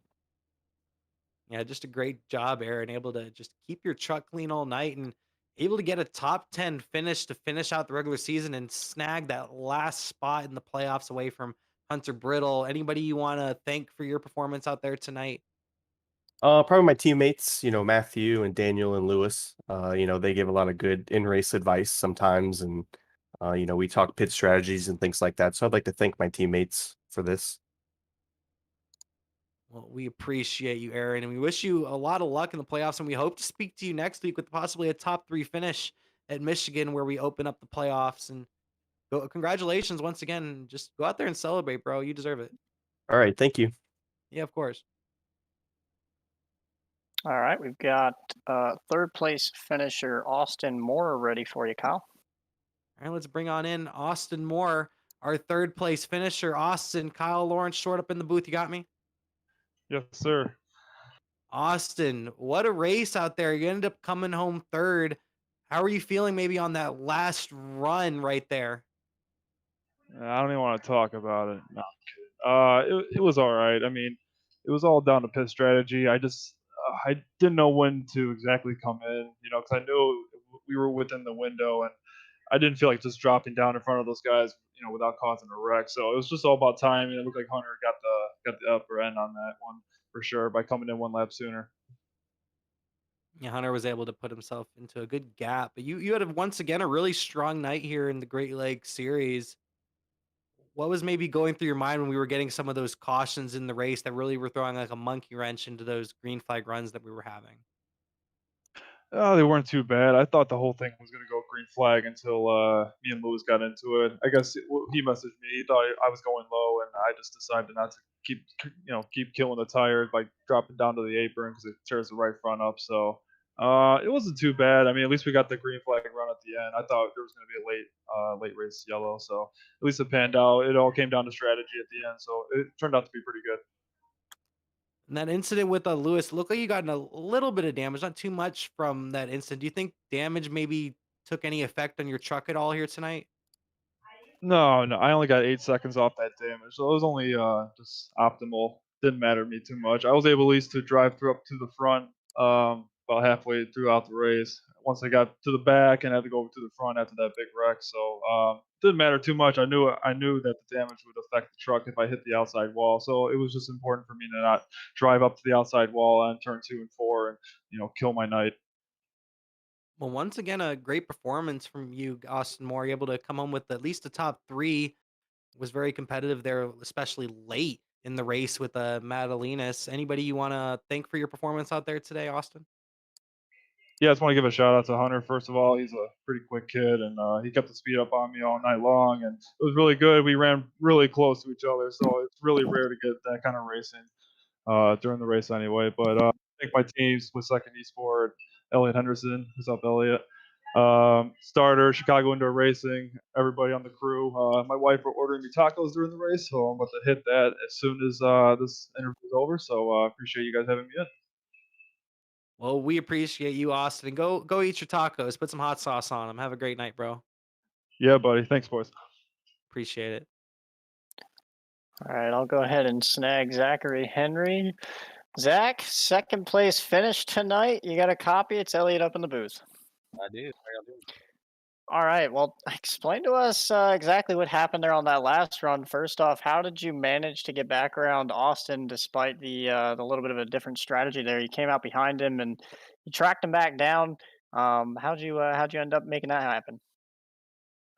[SPEAKER 2] Yeah, just a great job, Aaron. Able to just keep your truck clean all night and able to get a top 10 finish to finish out the regular season and snag that last spot in the playoffs away from Hunter Brittle. Anybody you want to thank for your performance out there tonight?
[SPEAKER 4] Probably my teammates, Matthew and Daniel and Lewis. They give a lot of good in-race advice sometimes, and we talk pit strategies and things like that. So I'd like to thank my teammates for this.
[SPEAKER 2] Well, we appreciate you, Aaron, and we wish you a lot of luck in the playoffs. And we hope to speak to you next week with possibly a top 3 finish at Michigan, where we open up the playoffs. And congratulations once again. Just go out there and celebrate, bro. You deserve it.
[SPEAKER 4] All right, thank you.
[SPEAKER 2] Yeah, of course.
[SPEAKER 3] All right, we've got third place finisher Austin Moore ready for you, Kyle.
[SPEAKER 2] All right, let's bring on in Austin Moore, our third place finisher. Austin, Kyle Lawrence, short up in the booth. You got me?
[SPEAKER 5] Yes, sir.
[SPEAKER 2] Austin, what a race out there. You ended up coming home third. How are you feeling maybe on that last run right there?
[SPEAKER 5] I don't even want to talk about it. No, I'm kidding. It was all right. I mean, it was all down to pit strategy. I didn't know when to exactly come in, because I knew we were within the window, and I didn't feel like just dropping down in front of those guys, without causing a wreck. So it was just all about timing. It looked like Hunter got the upper end on that one for sure by coming in one lap sooner.
[SPEAKER 2] Yeah, Hunter was able to put himself into a good gap. But you had once again a really strong night here in the Great Lakes Series. What was maybe going through your mind when we were getting some of those cautions in the race that really were throwing like a monkey wrench into those green flag runs that we were having?
[SPEAKER 5] Oh, they weren't too bad. I thought the whole thing was gonna go green flag until me and Lewis got into it. I guess he messaged me. He thought I was going low, and I just decided not to keep killing the tire by dropping down to the apron because it tears the right front up. So it wasn't too bad. I mean, at least we got the green flag run at the end. I thought there was gonna be a late race yellow, so at least it panned out. It all came down to strategy at the end, so it turned out to be pretty good.
[SPEAKER 2] And that incident with Lewis, looked like you got in a little bit of damage, not too much from that incident. Do you think damage maybe took any effect on your truck at all here tonight?
[SPEAKER 5] No, no, I only got 8 seconds off that damage, so it was only, just optimal. Didn't matter to me too much. I was able at least to drive through up to the front, about halfway throughout the race. Once I got to the back and had to go over to the front after that big wreck, so, didn't matter too much. I knew that the damage would affect the truck if I hit the outside wall, so it was just important for me to not drive up to the outside wall on turn 2 and 4 and, kill my night.
[SPEAKER 2] Well, once again, a great performance from you, Austin Moore. Able to come home with at least a top 3. Was very competitive there, especially late in the race with Madalinas. Anybody you want to thank for your performance out there today, Austin?
[SPEAKER 5] Yeah, I just want to give a shout out to Hunter. First of all, he's a pretty quick kid, and he kept the speed up on me all night long, and it was really good. We ran really close to each other, so it's really rare to get that kind of racing during the race anyway. But I thank my teams with Second Esport, Elliot Henderson, what's up, Elliot? Starter, Chicago Indoor Racing, everybody on the crew. My wife were ordering me tacos during the race, so I'm about to hit that as soon as this interview is over. So appreciate you guys having me in.
[SPEAKER 2] Well, we appreciate you, Austin. Go eat your tacos. Put some hot sauce on them. Have a great night, bro.
[SPEAKER 5] Yeah, buddy. Thanks, boys.
[SPEAKER 2] Appreciate it.
[SPEAKER 3] All right, I'll go ahead and snag Zachary Henry. Zach, second place finish tonight. You got a copy? It's Elliot up in the booth.
[SPEAKER 6] I do. How y'all doing?
[SPEAKER 3] All right. Well, explain to us exactly what happened there on that last run. First off, how did you manage to get back around Austin despite the little bit of a different strategy there? You came out behind him and you tracked him back down. How'd you end up making that happen?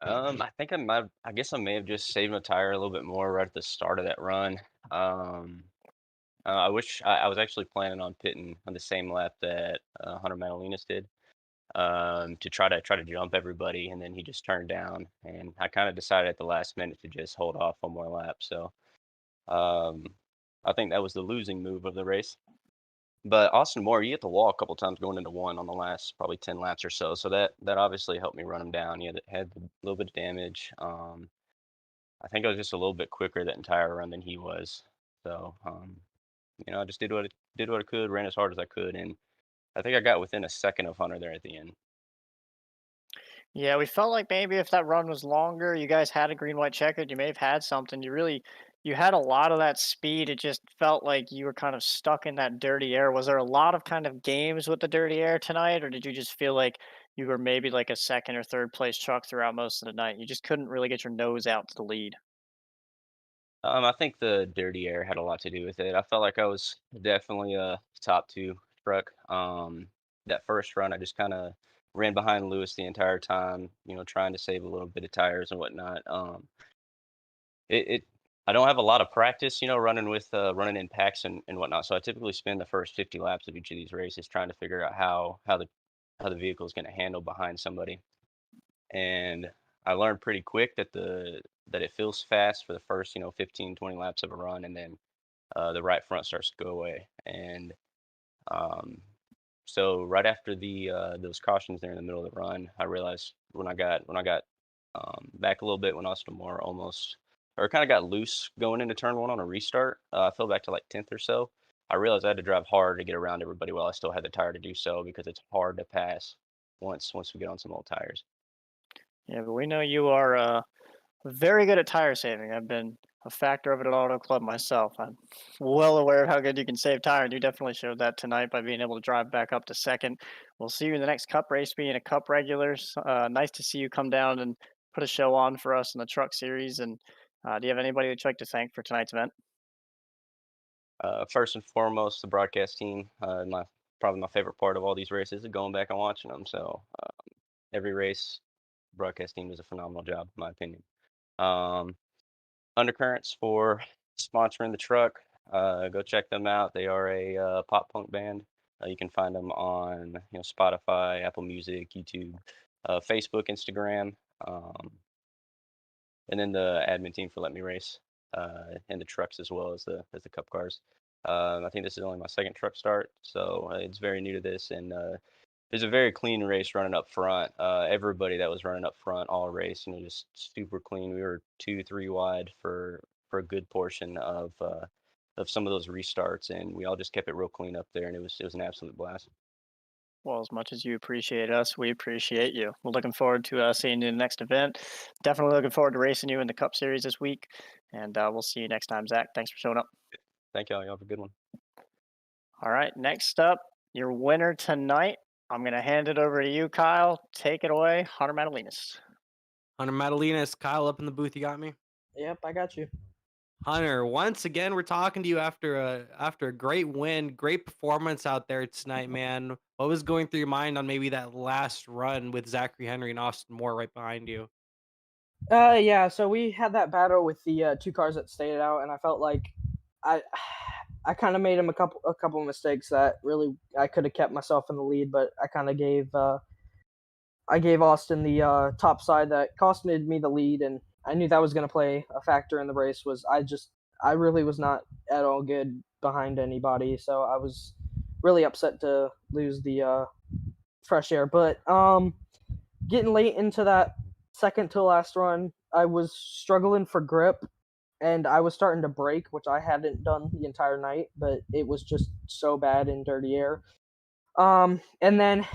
[SPEAKER 6] I think I guess I may have just saved my tire a little bit more right at the start of that run. Um, I wish I was actually planning on pitting on the same lap that Hunter Madalinas did, to try to jump everybody, and then he just turned down, and I kind of decided at the last minute to just hold off one more lap. So um, I think that was the losing move of the race. But Austin Moore, you hit the wall a couple times going into one on the last probably 10 laps or so. So that obviously helped me run him down. He had a little bit of damage. I think I was just a little bit quicker that entire run than he was. So I just did what I could, ran as hard as I could, and I think I got within a second of Hunter there at the end.
[SPEAKER 3] Yeah, we felt like maybe if that run was longer, you guys had a green white checkered, you may have had something. You had a lot of that speed. It just felt like you were kind of stuck in that dirty air. Was there a lot of kind of games with the dirty air tonight, or did you just feel like you were maybe like a second or third place truck throughout most of the night? You just couldn't really get your nose out to the lead.
[SPEAKER 6] I think the dirty air had a lot to do with it. I felt like I was definitely a top two truck. That first run, I just kind of ran behind Lewis the entire time, trying to save a little bit of tires and whatnot. It I don't have a lot of practice, running with running in packs and whatnot. So I typically spend the first 50 laps of each of these races trying to figure out how the vehicle is going to handle behind somebody. And I learned pretty quick that it feels fast for the first 15 20 laps of a run, and then the right front starts to go away. And um, so right after the those cautions there in the middle of the run, I realized when I got back a little bit, when Austin Moore almost or kind of got loose going into turn one on a restart, I fell back to like 10th or so. I realized I had to drive hard to get around everybody while I still had the tire to do so, because it's hard to pass once we get on some old tires.
[SPEAKER 3] Yeah, but we know you are very good at tire saving. I've been a factor of it at Auto Club myself. I'm well aware of how good you can save tire, and you definitely showed that tonight by being able to drive back up to second. We'll see you in the next Cup race, being a Cup regular. Nice to see you come down and put a show on for us in the Truck Series. And do you have anybody that you'd like to thank for tonight's event?
[SPEAKER 6] First and foremost, the broadcast team. Probably my favorite part of all these races is going back and watching them. So every race, broadcast team does a phenomenal job, in my opinion. Um, Undercurrents for sponsoring the truck. Go check them out. They are a pop punk band. You can find them on Spotify, Apple Music, YouTube, Facebook, Instagram, um, and then the admin team for Let Me Race, and the trucks as well as the cup cars. I think this is only my second truck start, so it's very new to this, and it was a very clean race running up front. Everybody that was running up front all race, just super clean. We were 2, 3 wide for a good portion of some of those restarts, and we all just kept it real clean up there, and it was an absolute blast.
[SPEAKER 3] Well, as much as you appreciate us, we appreciate you. We're looking forward to seeing you in the next event. Definitely looking forward to racing you in the Cup Series this week. And we'll see you next time, Zach. Thanks for showing up.
[SPEAKER 6] Thank y'all. Y'all have a good one.
[SPEAKER 3] All right, next up, your winner tonight. I'm going to hand it over to you, Kyle. Take it away, Hunter Madalinas.
[SPEAKER 2] Hunter Madalinas, Kyle up in the booth. You got me?
[SPEAKER 7] Yep, I got you.
[SPEAKER 2] Hunter, once again, we're talking to you after a great win, great performance out there tonight, man. What was going through your mind on maybe that last run with Zachary Henry and Austin Moore right behind you?
[SPEAKER 7] Yeah, so we had that battle with the two cars that stayed out, and I felt like I I kind of made him a couple of mistakes that really I could have kept myself in the lead, but I kind of gave Austin the top side that costed me the lead, and I knew that was going to play a factor in the race. I really was not at all good behind anybody, so I was really upset to lose the fresh air. But getting late into that second to last run, I was struggling for grip, and I was starting to brake, which I hadn't done the entire night, but it was just so bad in dirty air. And then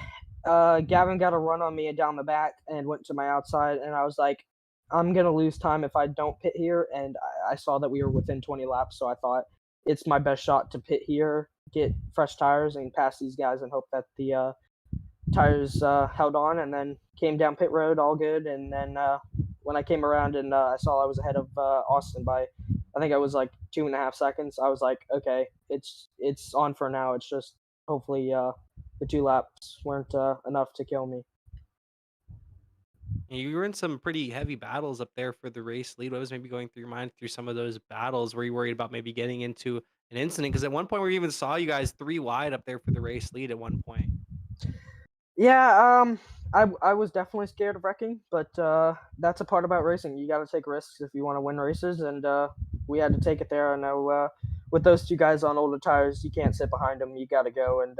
[SPEAKER 7] Gavin got a run on me down the back and went to my outside, and I was like, I'm going to lose time if I don't pit here, and I saw that we were within 20 laps, so I thought it's my best shot to pit here, get fresh tires, and pass these guys and hope that tires held on, and then came down pit road all good. And then when I came around and I saw I was ahead of Austin by, I think I was like 2.5 seconds. I was like, okay, it's on for now. It's just hopefully the 2 laps weren't enough to kill me.
[SPEAKER 2] You were in some pretty heavy battles up there for the race lead. What was maybe going through your mind through some of those battles? Were you worried about maybe getting into an incident? Because at one point we even saw you guys 3 wide up there for the race lead at one point.
[SPEAKER 7] Yeah, I was definitely scared of wrecking, but that's a part about racing. You got to take risks if you want to win races, and we had to take it there. I know with those 2 guys on older tires, you can't sit behind them. You got to go, and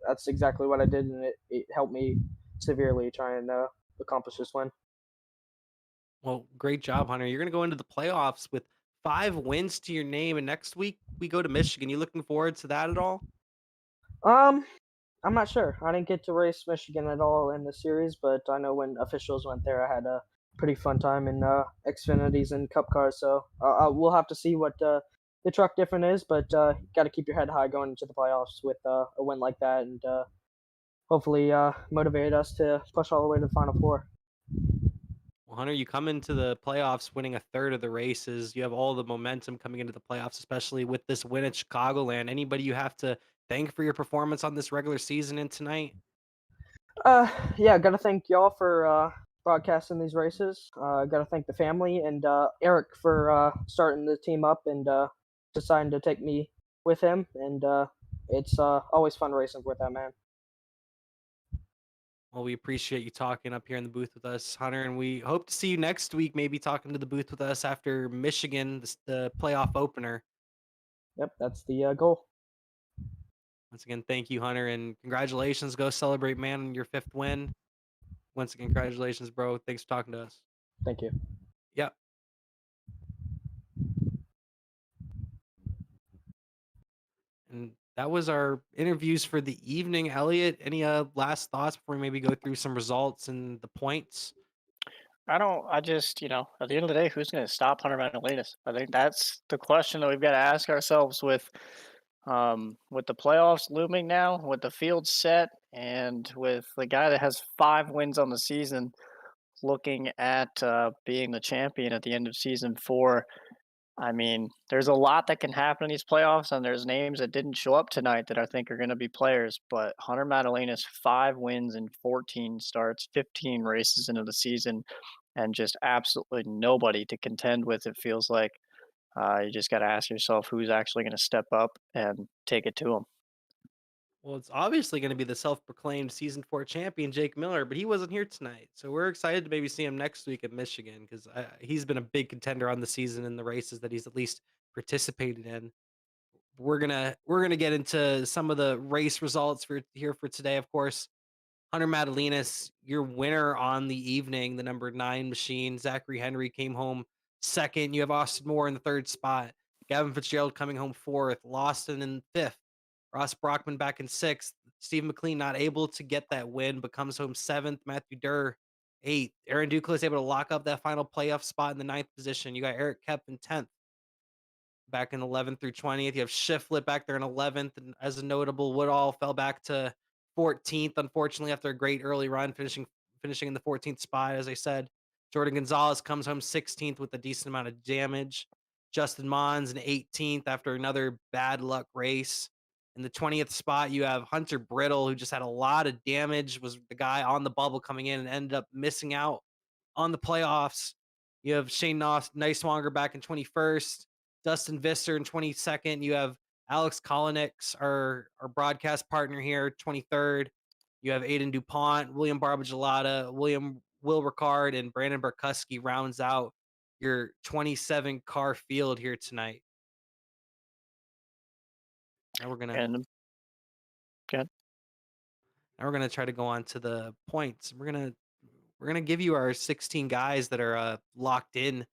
[SPEAKER 7] that's exactly what I did, and it helped me severely try and accomplish this win.
[SPEAKER 2] Well, great job, Hunter. You're going to go into the playoffs with 5 wins to your name, and next week we go to Michigan. You looking forward to that at all?
[SPEAKER 7] Um, I'm not sure. I didn't get to race Michigan at all in the series, but I know when officials went there, I had a pretty fun time in Xfinities and Cup cars. So we'll have to see what the truck different is, but got to keep your head high going into the playoffs with a win like that, and hopefully motivate us to push all the way to the Final Four.
[SPEAKER 2] Well, Hunter, you come into the playoffs winning a third of the races. You have all the momentum coming into the playoffs, especially with this win at Chicagoland. Anybody you have to thank for your performance on this regular season and tonight?
[SPEAKER 7] Yeah, gotta thank y'all for broadcasting these races. Gotta thank the family and Eric for starting the team up and deciding to take me with him. And it's always fun racing with that man.
[SPEAKER 2] Well, we appreciate you talking up here in the booth with us, Hunter, and we hope to see you next week, maybe talking to the booth with us after Michigan, the playoff opener.
[SPEAKER 7] Yep, that's the goal.
[SPEAKER 2] Once again, thank you, Hunter, and congratulations. Go celebrate, man, on your 5th win. Once again, congratulations, bro. Thanks for talking to us.
[SPEAKER 7] Thank you.
[SPEAKER 2] Yep. And that was our interviews for the evening. Elliot, any last thoughts before we maybe go through some results and the points?
[SPEAKER 3] I just, at the end of the day, who's going to stop Hunter Magdalenas? I think that's the question that we've got to ask ourselves with the playoffs looming now, with the field set, and with the guy that has 5 wins on the season looking at being the champion at the end of season 4. I mean, there's a lot that can happen in these playoffs, and there's names that didn't show up tonight that I think are going to be players. But Hunter Madalena's 5 wins in 14 starts, 15 races into the season, and just absolutely nobody to contend with. It feels like you just got to ask yourself who's actually going to step up and take it to him.
[SPEAKER 2] Well, it's obviously going to be the self-proclaimed season 4 champion, Jake Miller, but he wasn't here tonight. So we're excited to maybe see him next week at Michigan because he's been a big contender on the season in the races that he's at least participated in. We're gonna get into some of the race results for here for today. Of course, Hunter Madalinas, your winner on the evening, the number 9 machine. Zachary Henry came home second. You have Austin Moore in the 3rd spot. Gavin Fitzgerald coming home 4th. Lawson in 5th. Ross Brockman back in 6th. Steve Mclean not able to get that win, but comes home 7th. Matthew Durr 8th. Aaron Duclos able to lock up that final playoff spot in the 9th position. You got Eric Kep in 10th. Back in 11th through 20th. You have Shiflett back there in 11th. And as a notable, Woodall fell back to 14th, unfortunately, after a great early run, finishing in the 14th spot. As I said, Jordan Gonzalez comes home 16th with a decent amount of damage. Justin Mons in 18th after another bad luck race. In the 20th spot, you have Hunter Brittle, who just had a lot of damage, was the guy on the bubble coming in and ended up missing out on the playoffs. You have Shane Neiswanger back in 21st. Dustin Visser in 22nd. You have Alex Kolinix, our broadcast partner here, 23rd. You have Aiden DuPont, William Barbagelata, Will Ricard, and Brandon Barkowski rounds out your 27 car field here tonight. Now we're gonna
[SPEAKER 3] And good.
[SPEAKER 2] now we're gonna try to go on to the points. We're gonna give you our 16 guys that are locked in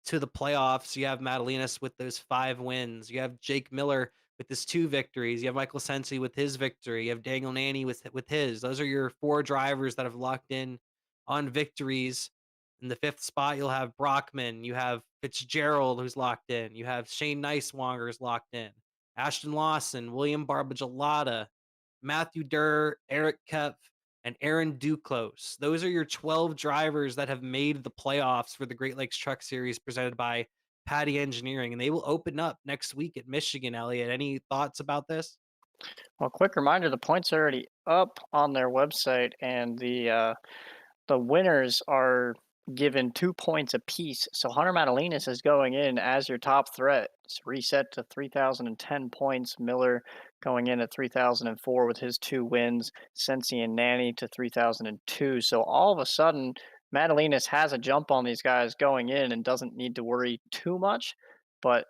[SPEAKER 2] to the playoffs. You have Madalinas with those 5 wins. You have Jake Miller with his 2 victories. You have Michael Sensi with his victory. You have Daniel Nanny with his. Those are your 4 drivers that have locked in on victories. In the 5th spot, you'll have Brockman. You have Fitzgerald, who's locked in. You have Shane Neiswanger is locked in. Ashton Lawson, William Barbagelata, Matthew Durr, Eric Kepf, and Aaron Duclos. Those are your 12 drivers that have made the playoffs for the Great Lakes Truck Series presented by Patti Engineering, and they will open up next week at Michigan. Elliot, any thoughts about this?
[SPEAKER 3] Well, quick reminder: the points are already up on their website, and the winners are given 2 points apiece. So Hunter Madalinas is going in as your top threat. It's reset to 3,010 points. Miller going in at 3,004 with his 2 wins. Sensi and Nanny to 3,002. So all of a sudden, Madalinas has a jump on these guys going in and doesn't need to worry too much. But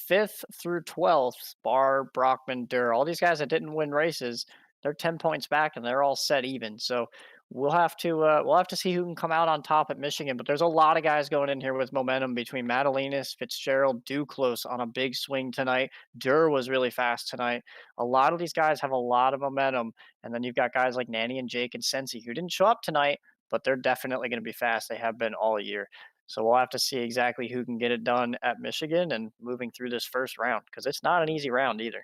[SPEAKER 3] 5th through 12th, Barr, Brockman, Durr, all these guys that didn't win races, they're 10 points back and they're all set even. So we'll have to see who can come out on top at Michigan. But there's a lot of guys going in here with momentum between Madalinas, Fitzgerald, Duclos on a big swing tonight. Durr was really fast tonight. A lot of these guys have a lot of momentum. And then you've got guys like Nanny and Jake and Sensi who didn't show up tonight, but they're definitely going to be fast. They have been all year. So we'll have to see exactly who can get it done at Michigan and moving through this first round, because it's not an easy round either.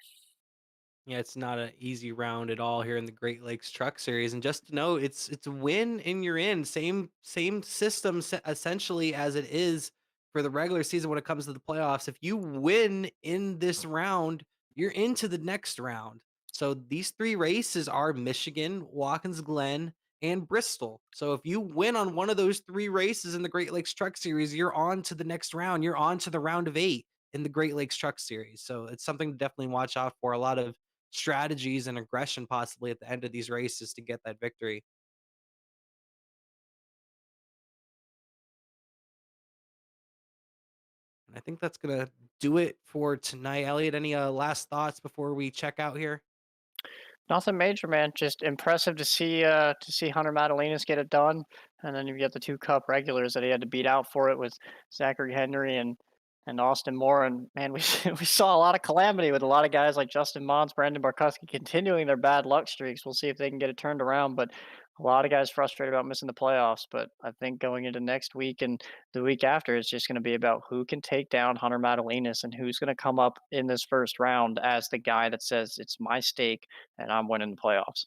[SPEAKER 2] Yeah, it's not an easy round at all here in the Great Lakes Truck Series. And just to know, it's a win and you're in. Same system essentially as it is for the regular season when it comes to the playoffs. If you win in this round, you're into the next round. So these 3 races are Michigan, Watkins Glen, and Bristol. So if you win on one of those 3 races in the Great Lakes Truck Series, you're on to the next round. You're on to the round of 8 in the Great Lakes Truck Series. So it's something to definitely watch out for. A lot of strategies and aggression possibly at the end of these races to get that victory. And I think that's gonna do it for tonight. Elliot, any last thoughts before we check out here?
[SPEAKER 3] Nothing major, man. Just impressive to see Hunter Madalinas get it done, and then you get the 2 Cup regulars that he had to beat out for it with Zachary Henry and Austin Moore. And man, we we saw a lot of calamity with a lot of guys like Justin Mons, Brandon Markowski continuing their bad luck streaks. We'll see if they can get it turned around, but a lot of guys frustrated about missing the playoffs. But I think going into next week and the week after, it's just going to be about who can take down Hunter Madalinas and who's going to come up in this first round as the guy that says it's my stake and I'm winning the playoffs.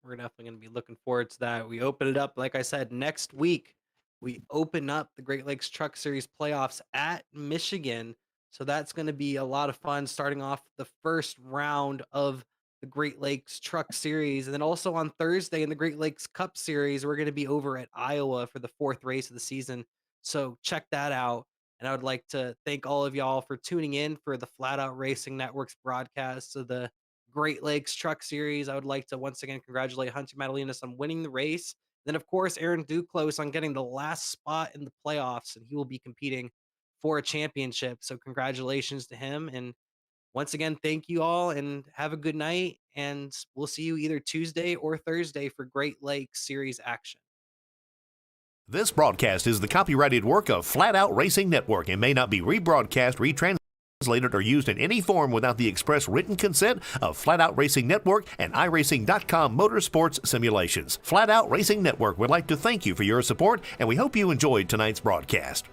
[SPEAKER 2] We're definitely going to be looking forward to that. We open it up, like I said, next week. We open up the Great Lakes Truck Series playoffs at Michigan. So that's going to be a lot of fun starting off the first round of the Great Lakes Truck Series. And then also on Thursday in the Great Lakes Cup Series, we're going to be over at Iowa for the 4th race of the season. So check that out. And I would like to thank all of y'all for tuning in for the Flatout Racing Network's broadcast of the Great Lakes Truck Series. I would like to once again congratulate Hunter Madalinas on winning the race. Then, of course, Aaron Duclos on getting the last spot in the playoffs, and he will be competing for a championship. So congratulations to him. And once again, thank you all and have a good night. And we'll see you either Tuesday or Thursday for Great Lakes Series action.
[SPEAKER 8] This broadcast is the copyrighted work of Flatout Racing Network and may not be rebroadcast, retranslated, or used in any form without the express written consent of Flatout Racing Network and iRacing.com Motorsports Simulations. Flatout Racing Network would like to thank you for your support, and we hope you enjoyed tonight's broadcast.